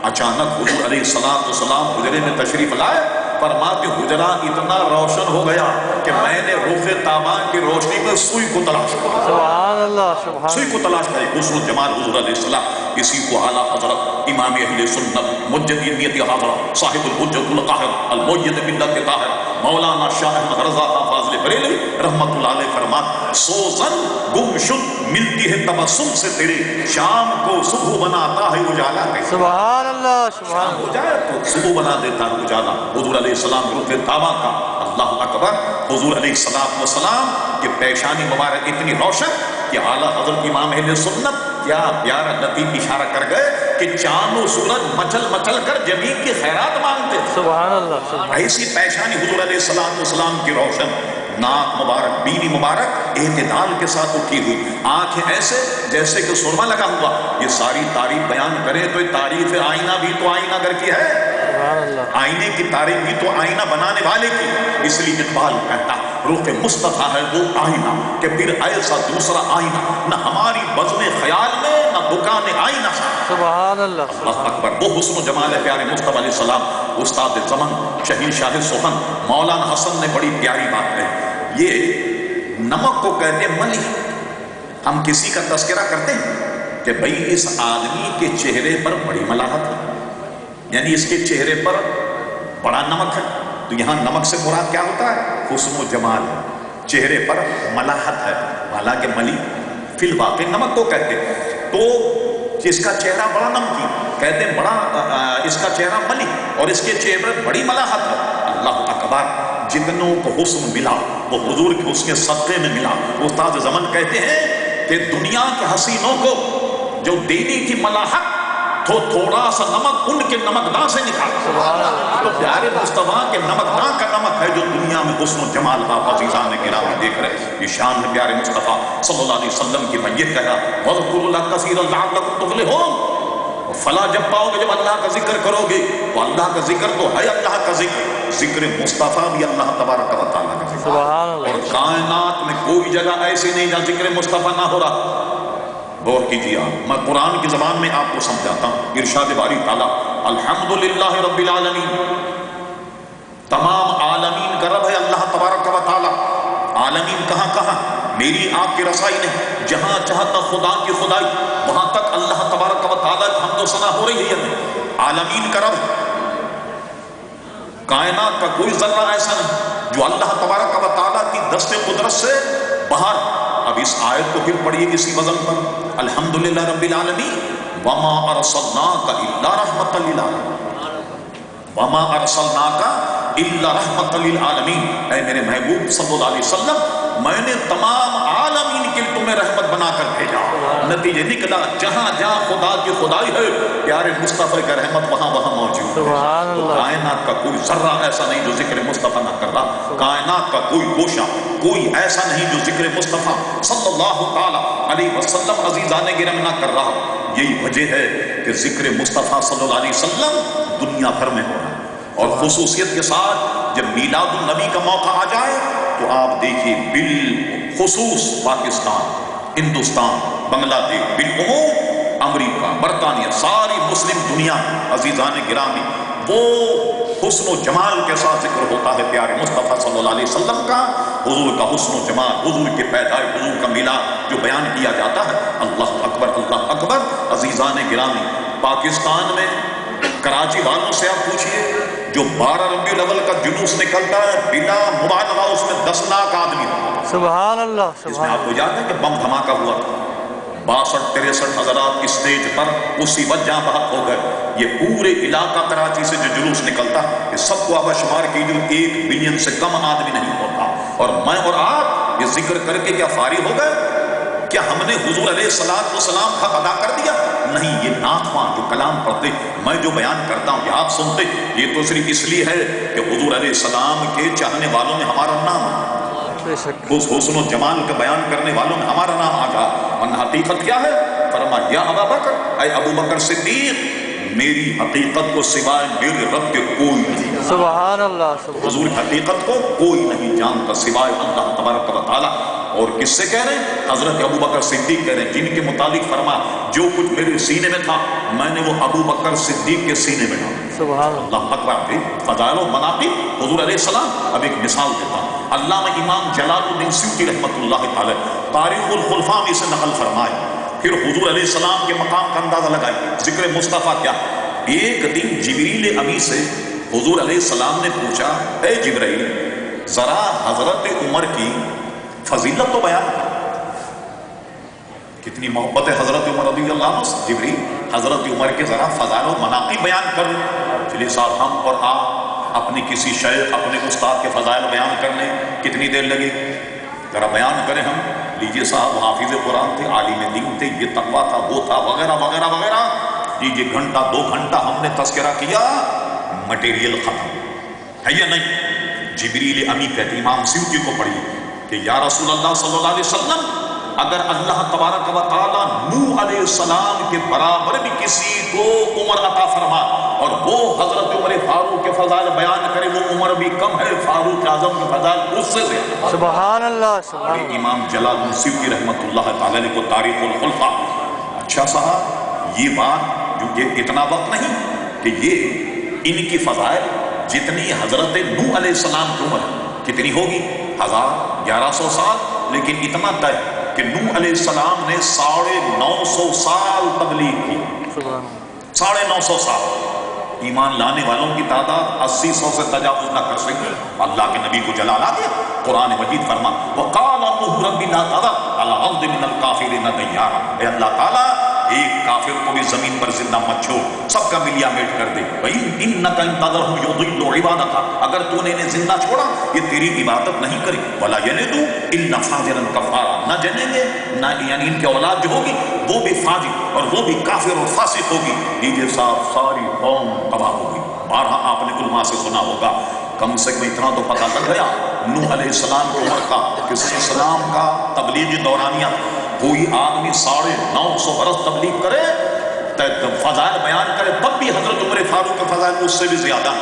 اچانک حضور علیہ السلام حجرے میں تشریف لائے، فرماتے حجرہ اتنا روشن ہو گیا کہ میں نے رخ تابان کی روشنی میں سوئی کو تلاش کیا۔
سبحان اللہ، سبحان
سوئی کو تلاش کرے حسن و جمال حضور علیہ السلام۔ اسی کو اعلیٰ حضرت امام اہل سنت مجدد نیت حاضرہ صاحب الحجت القاہر المؤید ملت طاہر مولانا شاہ احمد رضا خان فاضل بریلوی رحمت اللہ علیہ فرماتے سوزن گم شد ملتی ہے تبسم سے تیرے، شام کو صبح بناتا ہے اجالا کیسے۔
سبحان اللہ، سبحان
ہو جائے تو صبح بنا دیتا ہے اجالا حضور علیہ السلام رخ تاباں کا۔ اللہ اکبر، حضور علیہ السلام کی پیشانی مبارک اتنی روشن کہ اعلیٰ حضرت امام اہل سنت کیا پیارا لطیف اشارہ کر گئے کہ چاند و سورج مچل مچل کر زمین کی خیرات مانگتے تھے۔
سبحان اللہ، سبحان
ایسی پیشانی حضور علیہ السلام کی روشن، ناک مبارک، بینی مبارک اعتدال کے ساتھ اٹھی ہوئی، آنکھیں ایسے جیسے کہ سرما لگا ہوا۔ یہ ساری تعریف بیان کریں تو یہ تعریف آئینہ بھی تو آئینہ گر کی ہے،
اللہ۔
آئینے کی تعریف بھی تو آئینہ بنانے والے کی۔ اس لیے اقبال کہتا رخ مصطفیٰ ہے وہ آئینہ کہ پھر ایسا دوسرا آئینہ نہ ہماری بزم خیال میں نہ دکان آئینہ۔
سبحان اللہ،
اللہ اکبر، وہ حسن و جمال ہے پیارے مصطفیٰ علیہ السلام۔ استاد زمن شہین شاہ سخن مولانا حسن نے بڑی پیاری بات کہی، یہ نمک کو کہتے ہیں ملی۔ ہم کسی کا تذکرہ کرتے ہیں کہ بھئی اس آدمی کے چہرے پر بڑی ملاحت ہے، یعنی اس کے چہرے پر بڑا نمک ہے، تو یہاں نمک سے مراد کیا ہوتا ہے؟ حسن و جمال، چہرے پر ملاحت ہے، حالانکہ ملی فی الواقع نمک کو کہتے ہیں۔ تو کہ اس کا چہرہ بڑا نمکین، کہتے ہیں بڑا اس کا چہرہ ملک اور اس کے چہرے پر بڑی ملاحت ہے۔ اللہ اکبر، جتنوں کو حسن ملا وہ حضور کے حسن صدقے میں ملا۔ استاد زمن کہتے ہیں کہ دنیا کے حسینوں کو جو دینی کی ملاحت تو تھوڑا سا نمک ان کے نمکدان سے نکالا، تو پیارے مصطفیٰ کے نمکدان کا نمک ہے جو دنیا میں حسن و جمال آپ عزیزان گرامی دیکھ رہے ہیں۔ یہ شان ہے پیارے مصطفیٰ صلی اللہ علیہ وسلم کی۔ میں یہ کہہ رہا وَاذْكُرُوا اللَّهَ كَثِيرًا لَعَلَّكُمْ تُفْلِحُونَ، فلاح جب پاؤ گے جب اللہ کا ذکر کرو گے تو اللہ کا ذکر تو ہے اللہ کا ذکر، ذکر مصطفیٰ بھی اللہ تبارک و تعالیٰ کا ذکر،
سبحان اللہ۔
اور کائنات میں کوئی جگہ ایسی نہیں جہاں ذکر مصطفیٰ نہ ہو رہا۔ غور کیجیے آپ، میں قرآن کی زبان میں آپ کو سمجھاتا ہوں۔ ارشاد باری تعالیٰ الحمدللہ رب العالمین، تمام عالمین کا رب ہے اللہ تبارک و تعالیٰ۔ عالمین کہاں کہاں، میری آپ کی رسائی نہیں، جہاں چاہتا خدا کی خدائی وہاں تک اللہ تبارک و تعالیٰ کی حمد و ثنا ہو رہی ہے یا نہیں؟ عالمین کا رب ہے، کائنات کا کوئی ذرہ ایسا نہیں جو اللہ تبارک و تعالیٰ کی دست قدرت سے باہر۔ اب اس آیت کو پھر پڑھیے اسی وزن پر، الحمدللہ رب العالمین وما ارسلناک الا رحمۃ للعالمین، وما ارسلناک الا رحمۃ للعالمین، اے میرے محبوب صلی اللہ علیہ وسلم میں نے تمام عالمین کے لیے تمہیں رحمت بنا کر بھیجا۔ نتیجہ نکلا جہاں جہاں خدا کی خدائی ہے پیارے مصطفیٰ کا رحمت وہاں وہاں موجود ہے۔
سبحان اللہ۔
کائنات کا کوئی ذرہ ایسا نہیں جو ذکر مصطفیٰ نہ کر رہا، کائنات کا کوئی گوشہ کوئی ایسا نہیں جو ذکر مصطفیٰ صلی اللہ تعالی علیہ وسلم عزیزان گرامی نہ کر رہا۔ یہی وجہ ہے کہ ذکر مصطفیٰ صلی اللہ علیہ وسلم دنیا بھر میں ہو رہا ہے، اور خصوصیت کے ساتھ جب میلاد النبی کا موقع آ جائے تو آپ دیکھیے بالخصوص پاکستان، ہندوستان، بنگلہ دیش، بالعموم امریکہ، برطانیہ، ساری مسلم دنیا عزیزان گرامی وہ حسن و جمال کے ساتھ ذکر ہوتا ہے پیارے مصطفیٰ صلی اللہ علیہ وسلم کا، حضور کا حسن و جمال، حضور کے پیدائش، حضور کا میلاد جو بیان کیا جاتا ہے۔ اللہ اکبر اللہ اکبر۔ عزیزان گرامی پاکستان میں کراچی والوں سے آپ پوچھئے جو 12 ربیع الاول کا جلوس نکلتا ہے بلا مبالغہ اس میں 10 لاکھ آدمی ہوتا ہے۔
سبحان اللہ۔
اس میں
سبحان
آپ کو یاد ہے کہ بم دھماکہ ہوا تھا، 62-63 حضرات اسٹیج پر اسی وقت جہاں بحق ہو گئے۔ یہ پورے علاقہ کراچی سے جو جلوس نکلتا ہے یہ سب کو آپ شمار کیجیے 1 بلین سے کم آدمی نہیں ہوتا، اور میں اور آپ یہ ذکر کر کے کیا فارغ ہو گئے؟ کیا ہم نے حضور علیہ السلام حق ادا کر دیا؟ نہیں، یہ نعتواں جو کلام پڑھتے میں جو بیان کرتا ہوں یہ آپ سنتے، یہ تو صرف اس لیے ہے کہ حضور علیہ السلام کے چاہنے والوں میں ہمارا نام ہے،
بے شک۔
اس حسن و جمال کا بیان کرنے والوں میں ہمارا نام آ جا۔ ورنہ حقیقت کیا ہے؟ فرمایا یا ابا بکر، اے ابو بکر صدیق، میری حقیقت کو سوائے میرے رب کے کوئی نہیں جانتا۔
سبحان اللہ۔ سبحان
حضور کی حقیقت کو کوئی نہیں جانتا سوائے اللہ تبارک و تعالیٰ۔ اور کس سے کہہ رہے ہیں؟ حضرت ابو بکر صدیق کہہ رہے ہیں، جن کے متعلق فرما جو کچھ میرے سینے میں تھا میں نے وہ ابو بکر صدیق کے سینے میں ڈالا۔
سبحان اللہ۔
اللہ اکبر۔ فضائل و مناقب حضور علیہ السلام۔ اب ایک مثال دیتا ہوں، علامہ امام جلال الدین سیوطی رحمۃ اللہ تعالی تاریخ الخلفاء میں اسے نقل فرمائے، پھر حضور علیہ السلام کے مقام کا اندازہ لگائیے۔ ذکر مصطفیٰ کیا؟ ایک دن جبریل امی سے حضور علیہ السلام نے پوچھا، اے جبرائیل ذرا حضرت عمر کی فضیلت تو بیان کر، کتنی محبت ہے حضرت عمر رضی اللہ عنہ سے۔ جبریل حضرت عمر کے ذرا فضائل و مناقب بیان کر لیں۔ چلیے صاحب ہم اور آپ اپنی کسی شیخ اپنے استاد کے فضائل بیان کر لیں، کتنی دیر لگے؟ ذرا بیان کریں ہم۔ لیجیے صاحب وہ حافظ قرآن تھے، عالم دین تھے، یہ تقویٰ تھا، وہ تھا، وغیرہ وغیرہ وغیرہ۔ لیجیے گھنٹہ 2 گھنٹہ ہم نے تذکرہ کیا، مٹیریل ختم ہے یا نہیں؟ جبریل امی کہتے امام سیوطی کو پڑھیے کہ یا رسول اللہ صلی اللہ علیہ وسلم اگر اللہ تبارک و تعالیٰ نوح علیہ السلام کے برابر بھی کسی کو عمر عطا فرما اور وہ حضرت عمر فاروق کے فضائل بیان کرے، وہ عمر بھی کم ہے فاروق اعظم کے فضائل اس سے زیادہ۔
سبحان اللہ۔ سبحان اللہ۔
امام جلال الدین سیوطی رحمۃ اللہ تعالی علیہ کو تاریخ الخلفاء۔ اچھا صاحب یہ بات جو یہ اتنا وقت نہیں کہ یہ ان کی فضائل جتنی حضرت نوح علیہ السلام کی عمر کتنی ہوگی؟ 1100 سال، لیکن اتنا طے کہ نوح علیہ السلام نے 950 سال تبلیغ کی۔
سبحان اللہ۔
950 سال۔ ایمان لانے والوں کی تعداد 80-100 سے تجاوز نہ کر سکی۔ اللہ کے نبی کو جلال آ گیا، قرآن مجید فرما وَقَالَ نُوحٌ رَبِّ لَا تَذَرْ عَلَى الْأَرْضِ مِنَ الْكَافِرِينَ دَيَّارًا، اے اللہ تعالیٰ ایک کافر کو بھی زمین پر زندہ مت چھوڑ، سب کا ملیا میٹ کر دے. انک ان تذرهم یضلوا عبادک، اگر تو نے انہیں زندہ چھوڑا یہ تیری عبادت نہیں کرے. ولا یلدوا الا فاجرا کفارا، نہ جنیں گے نہ یعنی ان کی اولاد جو ہوگی وہ بھی فاجر اور وہ بھی کافر اور فاسق ہوگی. لیجیے صاحب ساری قوم تباہ ہوگی. بارہا آپ نے علماء سے سنا ہوگا، کم سے کم اتنا تو پتہ لگ گیا نوح علیہ السلام کی عمر کا کہ اسلام کا تبلیغی دورانیہ کوئی آدمی 950 برس تبلیغ کرے فضائل بیان کرے تب بھی حضرت عمر فاروق کے فضائل اس سے بھی زیادہ.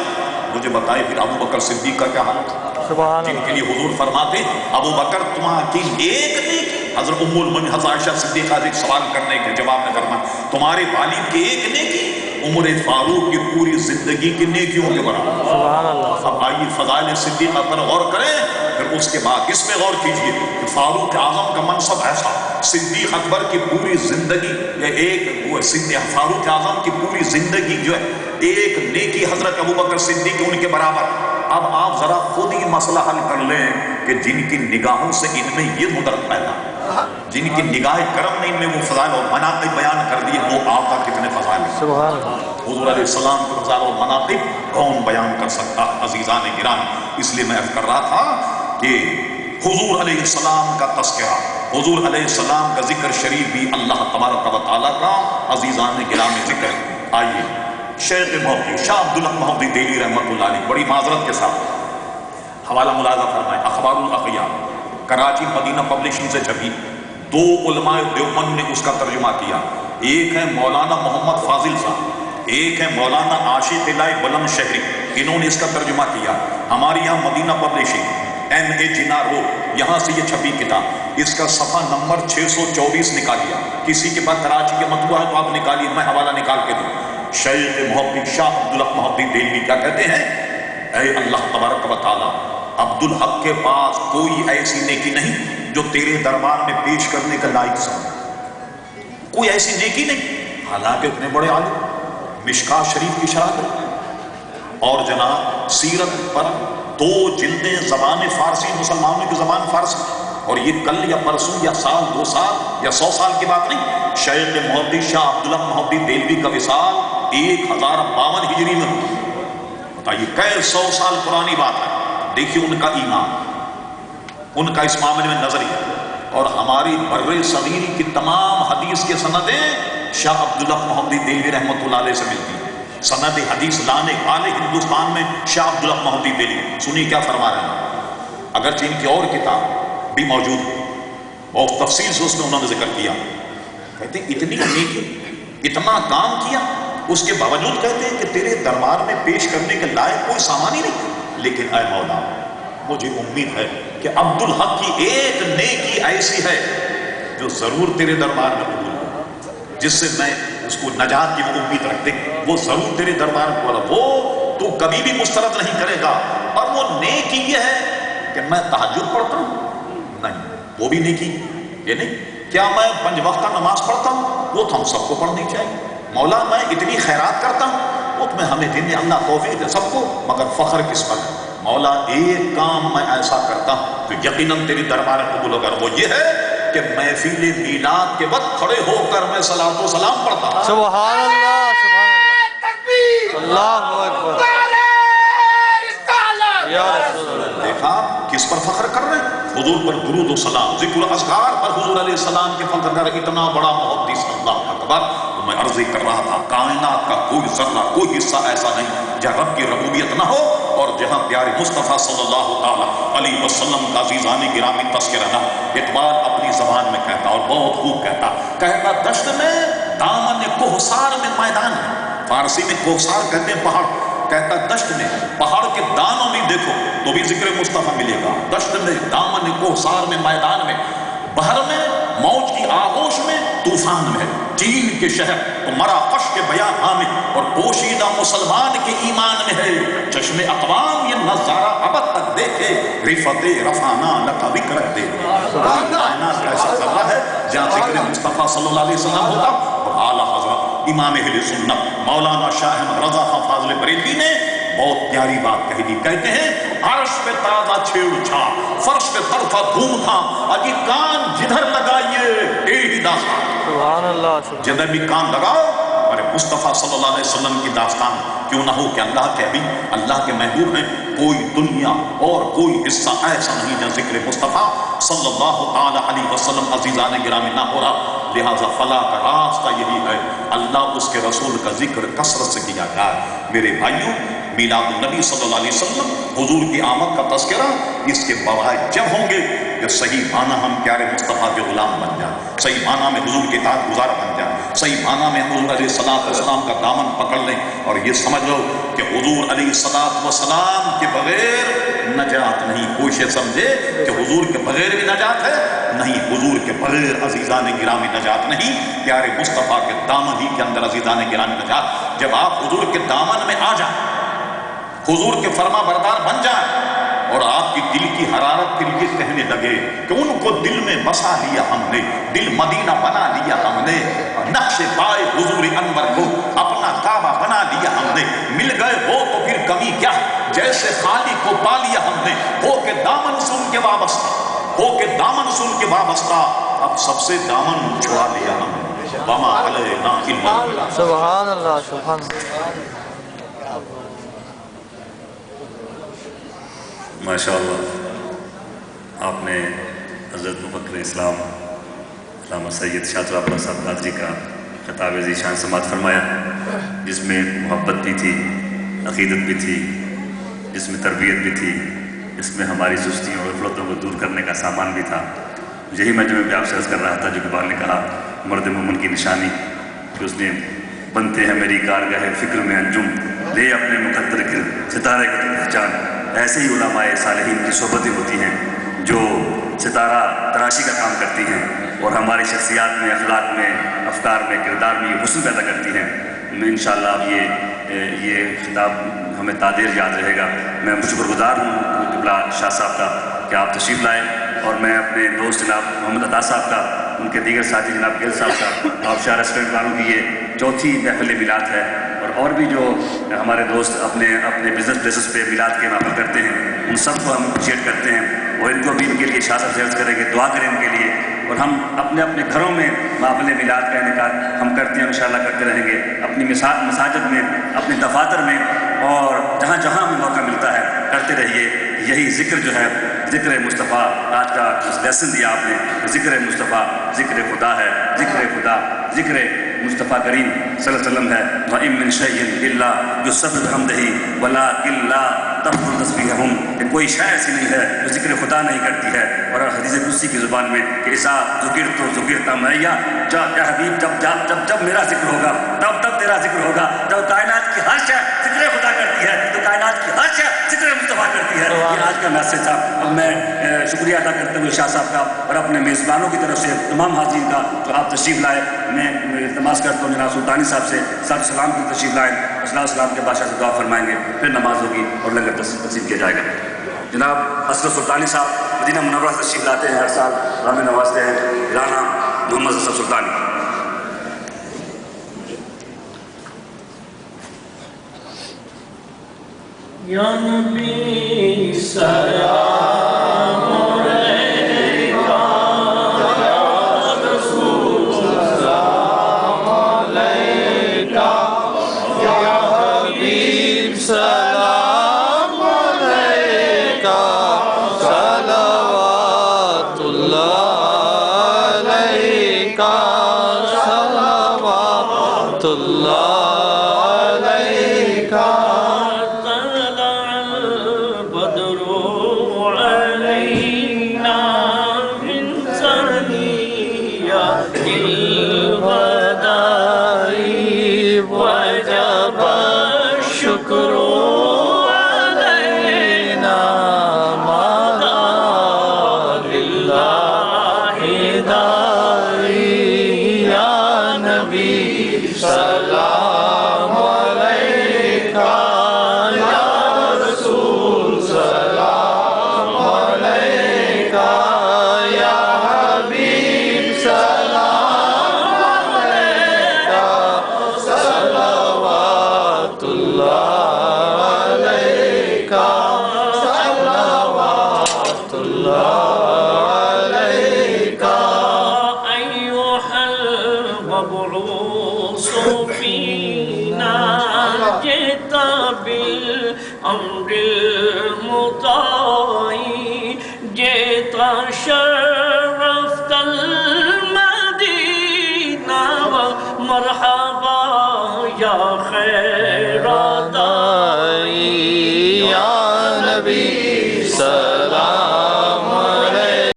مجھے بتائے پھر ابو بکر صدیق کا کیا حال تھا جن کے لیے حضور فرماتے ابو بکر تمہاری ایک نیکی، حضرت ام المؤمنین حضرت عائشہ صدیقہ سے سوال کرنے کے جواب میں فرمایا تمہارے والد کی ایک نیکی عمر فاروق کی پوری زندگی کی نیکیوں کے برابر.
سبحان اللہ.
اب آئیے فضائل صدیقہ پر غور کریں، پھر اس کے بعد اس میں غور کیجئے کہ فاروق اعظم کا منصب ایسا، صدیق اکبر کی پوری زندگی فاروق اعظم کی پوری زندگی جو ہے ایک نیکی حضرت ابو بکر صدیق ان کے برابر. اب آپ ذرا خود ہی مسئلہ حل کر لیں کہ جن کی نگاہوں سے ان میں یہ مدرک پیدا، جن کی نگاہ کرم نے ان میں وہ فضائل اور مناقب بیان کر دیے، وہ آپ کا کتنے فضائل ہیں.
سبحان اللہ.
حضور علیہ السلام کے فضائل اور مناقب کون بیان کر سکتا. عزیزان گرامی، اس لیے میں عرض کر رہا تھا کہ حضور علیہ السلام کا تذکرہ، حضور علیہ السلام کا ذکر شریف بھی اللہ تبارک و تعالیٰ کا عزیزان گرامی ذکر. آئیے شیخ محدث شاہ عبدالحق محدث دہلوی رحمۃ اللہ علیہ بڑی معذرت کے ساتھ حوالہ ملاحظہ فرمائے، اخبار الاخیار کراچی مدینہ پبلشنگ سے چھپی، 2 علماء دیوبند نے اس کا ترجمہ کیا. ایک ہے مولانا محمد فاضل صاحب، ایک ہے مولانا عاشق اللہ بلند شہری، انہوں نے اس کا ترجمہ کیا. ہمارے یہاں مدینہ پبلشنگ MA جنار روڈ، یہاں سے یہ چھپی کتاب، اس کا صفحہ نمبر 624 نکالیا. کسی کے پاس کراچی کے مطبوع ہے تو آپ نکالیے، میں حوالہ نکال کے دوں. شیخ محدث شاہ عبدالحق محدث دہلوی کیا کہتے ہیں؟ اے اللہ تبارک و تعالی، عبدالحق کے پاس کوئی ایسی نیکی نہیں جو تیرے دربار میں پیش کرنے کا لائق سمجھ، کوئی ایسی نیکی نہیں. حالانکہ اتنے بڑے عالم، مشکات شریف کی شرح اور جناب سیرت پر 2 جلدیں زبان فارسی، مسلمانوں کی زبان فارسی، اور یہ کل یا پرسوں یا سال 2 سال یا 100 سال کی بات نہیں. شیخ محدث شاہ عبدالحق محدث دہلوی کا وصال 1052 ہجری میں ہوئی. بتائیے کئی 100 سال پرانی بات ہے. دیکھیے ان کا ایمان، ان کا اس معاملے میں نظریہ، اور ہماری بر صغیر کی تمام حدیث کے سندیں شاہ عبدالحق محدث دہلوی رحمۃ اللہ علیہ سے ملتی ہیں. سند حدیث لانے والے ہندوستان میں شاہ عبدالحق محدث دہلوی. سنیے کیا فرما رہے ہیں، اگرچہ ان کی اور کتاب بھی موجود ہے، بہت تفصیل سے اس میں انہوں نے ذکر کیا. کہتے ہیں اتنی نیکی، اتنا کام کیا، اس کے باوجود کہتے ہیں کہ تیرے دربار میں پیش کرنے کے لائق کوئی سامان ہی نہیں. لیکن اے مولا، مجھے امید ہے کہ عبدالحق کی ایک نیکی ایسی ہے جو ضرور تیرے دربار میں قبول ہو، جس سے میں اس کو نجات کی امید رکھتے، وہ ضرور تیرے دربار میں قبول ہو، وہ تو کبھی بھی مسترد نہیں کرے گا. اور وہ نیکی یہ ہے کہ میں تہجد پڑھتا ہوں، نہیں وہ بھی نیکی یہ نہیں. کیا میں 5 وقت کا نماز پڑھتا ہوں؟ وہ تو ہم سب کو پڑھنی چاہیے. مولا میں اتنی خیرات کرتا ہوں، وہ تمہیں ہمیں دن اللہ توفیق دے سب کو، مگر فخر کس پر ہے؟ مولا ایک کام میں ایسا کرتا ہوں تو یقیناً تیری دربار قبول ہوگا، وہ یہ ہے کہ محفل میلاد کے وقت کھڑے ہو کر میں صلاۃ و سلام پڑھتا ہوں.
سبحان اللہ. سبحان اللہ.
تکبیر،
اللہ اکبر. یا رسول اللہ.
دیکھا کس پر فخر کر رہے ہیں؟ حضور پر درود و سلام، ذکر و اذکار پر حضور علیہ السلام کے فخر کر رہے. اتنا بڑا محدث، اللہ اکبر. میں عرض کر رہا تھا کائنات کا کوئی ذرہ، کوئی حصہ ایسا نہیں جہاں رب کی ربوبیت نہ ہو اور جہاں پیارے مصطفیٰ صلی اللہ تعالی علیہ وسلم کا عزیزان گرامی تذکرہ نہ. اقبال اپنی زبان میں کہتا اور بہت خوب کہتا دشت میں دامن کوہسار میں میدان ہے. فارسی میں کوہسار کہتے ہیں پہاڑ. کہتا دشت میں پہاڑ کے دانوں میں دیکھو تو بھی ذکر مصطفیٰ ملے گا. دشت میں دامن کوہسار میں میدان میں، بحر میں موج کی آغوش میں، طوفان میں، چین کے شہر تو مرا فش کے بیان میں، اور پوشیدہ مسلمان کے ایمان میں ہے. چشم اقوام یہ نظارہ ابد تک دیکھے، رفت رفانہ لکا ذکر دے. کائنات ایسا ذرہ ہے جہاں ذکر مصطفیٰ صلی اللہ علیہ وسلم ہوتا. اور اعلیٰ حضرت امام اہل سنت مولانا شاہ احمد رضا خان فاضل بریلوی نے بہت پیاری بات کہی دی. کہتے ہیں عرش پہ تازہ چھیڑ چھاڑ، فرش پہ طرفہ دھوم تھا، اجی کان جدھر لگائیے ایک ہی داستان.
سبحان اللہ
جدھر بھی کان لگاؤ اور مصطفیٰ صلی اللہ علیہ وسلم کی داستان کیوں نہ ہو کہ اللہ کے حبیب اللہ کے محبوب ہیں. کوئی دنیا اور کوئی حصہ ایسا نہیں جہاں ذکر مصطفیٰ صلی اللہ تعالی علیہ وسلم عزیزان گرامی نہ ہو رہا. لہذا فلاح کا راستہ یہی ہے اللہ اس کے رسول کا ذکر کثرت سے کیا جائے. میرے بھائیوں میلاد النبی صلی اللہ علیہ وسلم حضور کی آمد کا تذکرہ اس کے بوائے جب ہوں گے کہ صحیح معنی ہم پیارے مصطفیٰ کے غلام بن جائیں, صحیح معنی میں حضور کے اطاعت گزار بن جائیں, صحیح معنی میں حضور علیہ السلام کا دامن پکڑ لیں اور یہ سمجھ لو کہ حضور علیہ السلام کے بغیر نجات نہیں. کوشش سمجھے کہ حضور کے بغیر بھی نجات ہے نہیں, حضور کے بغیر عزیزان گرامی نجات نہیں. پیارے مصطفیٰ کے دامن ہی کے اندر عزیزان گرامی نجات. جب آپ حضور کے دامن میں آ جائیں, حضور کے فرما بردار بن جائیں اور آپ کی دل کی حرارت پھر یہ کہنے لگے کہ ان کو دل میں بسا لیا ہم نے, دل مدینہ بنا لیا ہم نے, نقش پائے حضور انور کو اپنا کعبہ بنا لیا ہم نے, مل گئے ہو تو پھر کمی کیا, جیسے خالق کو پا لیا ہم نے, ہو کے دامن سے ان کے وابستہ, ہو کے دامن سے ان کے وابستہ, اب سب سے دامن چھڑا لیا ہم نے. وما علینا الا البلاغ.
سبحان اللہ سبحان اللہ.
ماشاءاللہ آپ نے حضرت مفکر اسلام علامہ سید شاہ صاحب صاحب قادری کا خطاب ذیشان سماعت فرمایا, جس میں محبت بھی تھی, عقیدت بھی تھی, جس میں تربیت بھی تھی, اس میں ہماری سستیوں اور غفلتوں کو دور کرنے کا سامان بھی تھا. یہی مجمع بھی آپ سے عرض کر رہا تھا جو کہ بال نے کہا مرد مومن کی نشانی کہ اس نے بنتے ہیں میری کارگاہ فکر میں انجم, لے اپنے مقدر کے ستارے کی پہچان. ایسے ہی علماء صالحین کی صحبتیں ہوتی ہیں جو ستارہ تراشی کا کام کرتی ہیں اور ہماری شخصیات میں, اخلاق میں, افکار میں, کردار میں یہ حسن پیدا کرتی ہیں. انشاءاللہ اب یہ خطاب ہمیں تادیر یاد رہے گا. میں شکر گزار ہوں قبلہ شاہ صاحب کا کہ آپ تشریف لائے, اور میں اپنے دوست جناب محمد عطا صاحب کا, ان کے دیگر ساتھی جناب گل صاحب کا, آپ شاہ ریسٹورنٹ والوں کی یہ چوتھی محفل میلاد ہے, اور بھی جو ہمارے دوست اپنے بزنس پلیسز پہ میلاد کے محفل کرتے ہیں ان سب کو ہم اپریشیٹ کرتے ہیں, اور ان کو بھی ان کے لیے شاہ صاحب سے عرض کریں گے دعا کریں ان کے لیے. اور ہم اپنے گھروں میں محفل میلاد کا انعقاد ہم کرتے ہیں, انشاءاللہ کرتے رہیں گے, اپنی مساجد میں, اپنے دفاتر میں, اور جہاں جہاں ہمیں موقع ملتا ہے کرتے رہیے. یہی ذکر جو ہے ذکر مصطفیٰ, آج کا لیسن دیا آپ نے, ذکر مصطفیٰ ذکر خدا ہے, ذکر خدا ذکر مصطفیٰ کریم صلی اللہ علیہ وسلم ہے. وَإِن مِّن شَيْءٍ إِلَّا يُسَبِّحُ بِحَمْدِهِ وَلَٰكِن لَّا تَفْقَهُونَ تَسْبِيحَهُمْ, کہ کوئی شے ایسی نہیں ہے جو ذکر خدا نہیں کرتی ہے. اور حدیث قدسی کی زبان میں کہ اذا ذکرت ذکرت معیا, اے حبیب جب میرا ذکر ہوگا تب تیرا ذکر ہوگا. جب کائنات کی ہر شے ذکر خدا کرتی ہے تو کائنات کی ہر شے ذکر مصطفیٰ کرتی ہے. یہ آج کا میسج تھا. اب میں شکریہ ادا کرتے ہوئے شاہ صاحب کا اور اپنے میزبانوں کی طرف سے تمام حاضرین کا جو آپ تشریف لائے, میں التماس کرتا ہوں جناب سلطانی صاحب سے صاحب السلام کی تشریف لائیں, السلام کے بادشاہ سے دعا فرمائیں گے, پھر نماز ہوگی اور لنگر تقسیم کیا جائے گا. جناب اسد سلطانی صاحب مدینہ منورہ سے تشریف لاتے ہیں, ہر سال ہمیں نوازتے ہیں. رانا محمد اسد سلطانی.
یا نبی سلام علیکہ, یا رسول سلام علیکہ, یا حبیب
سلام علیکہ, صلوات اللہ علیکہ, صلوات اللہ علیکہ.
جئت بالأمر المطاع جئت شر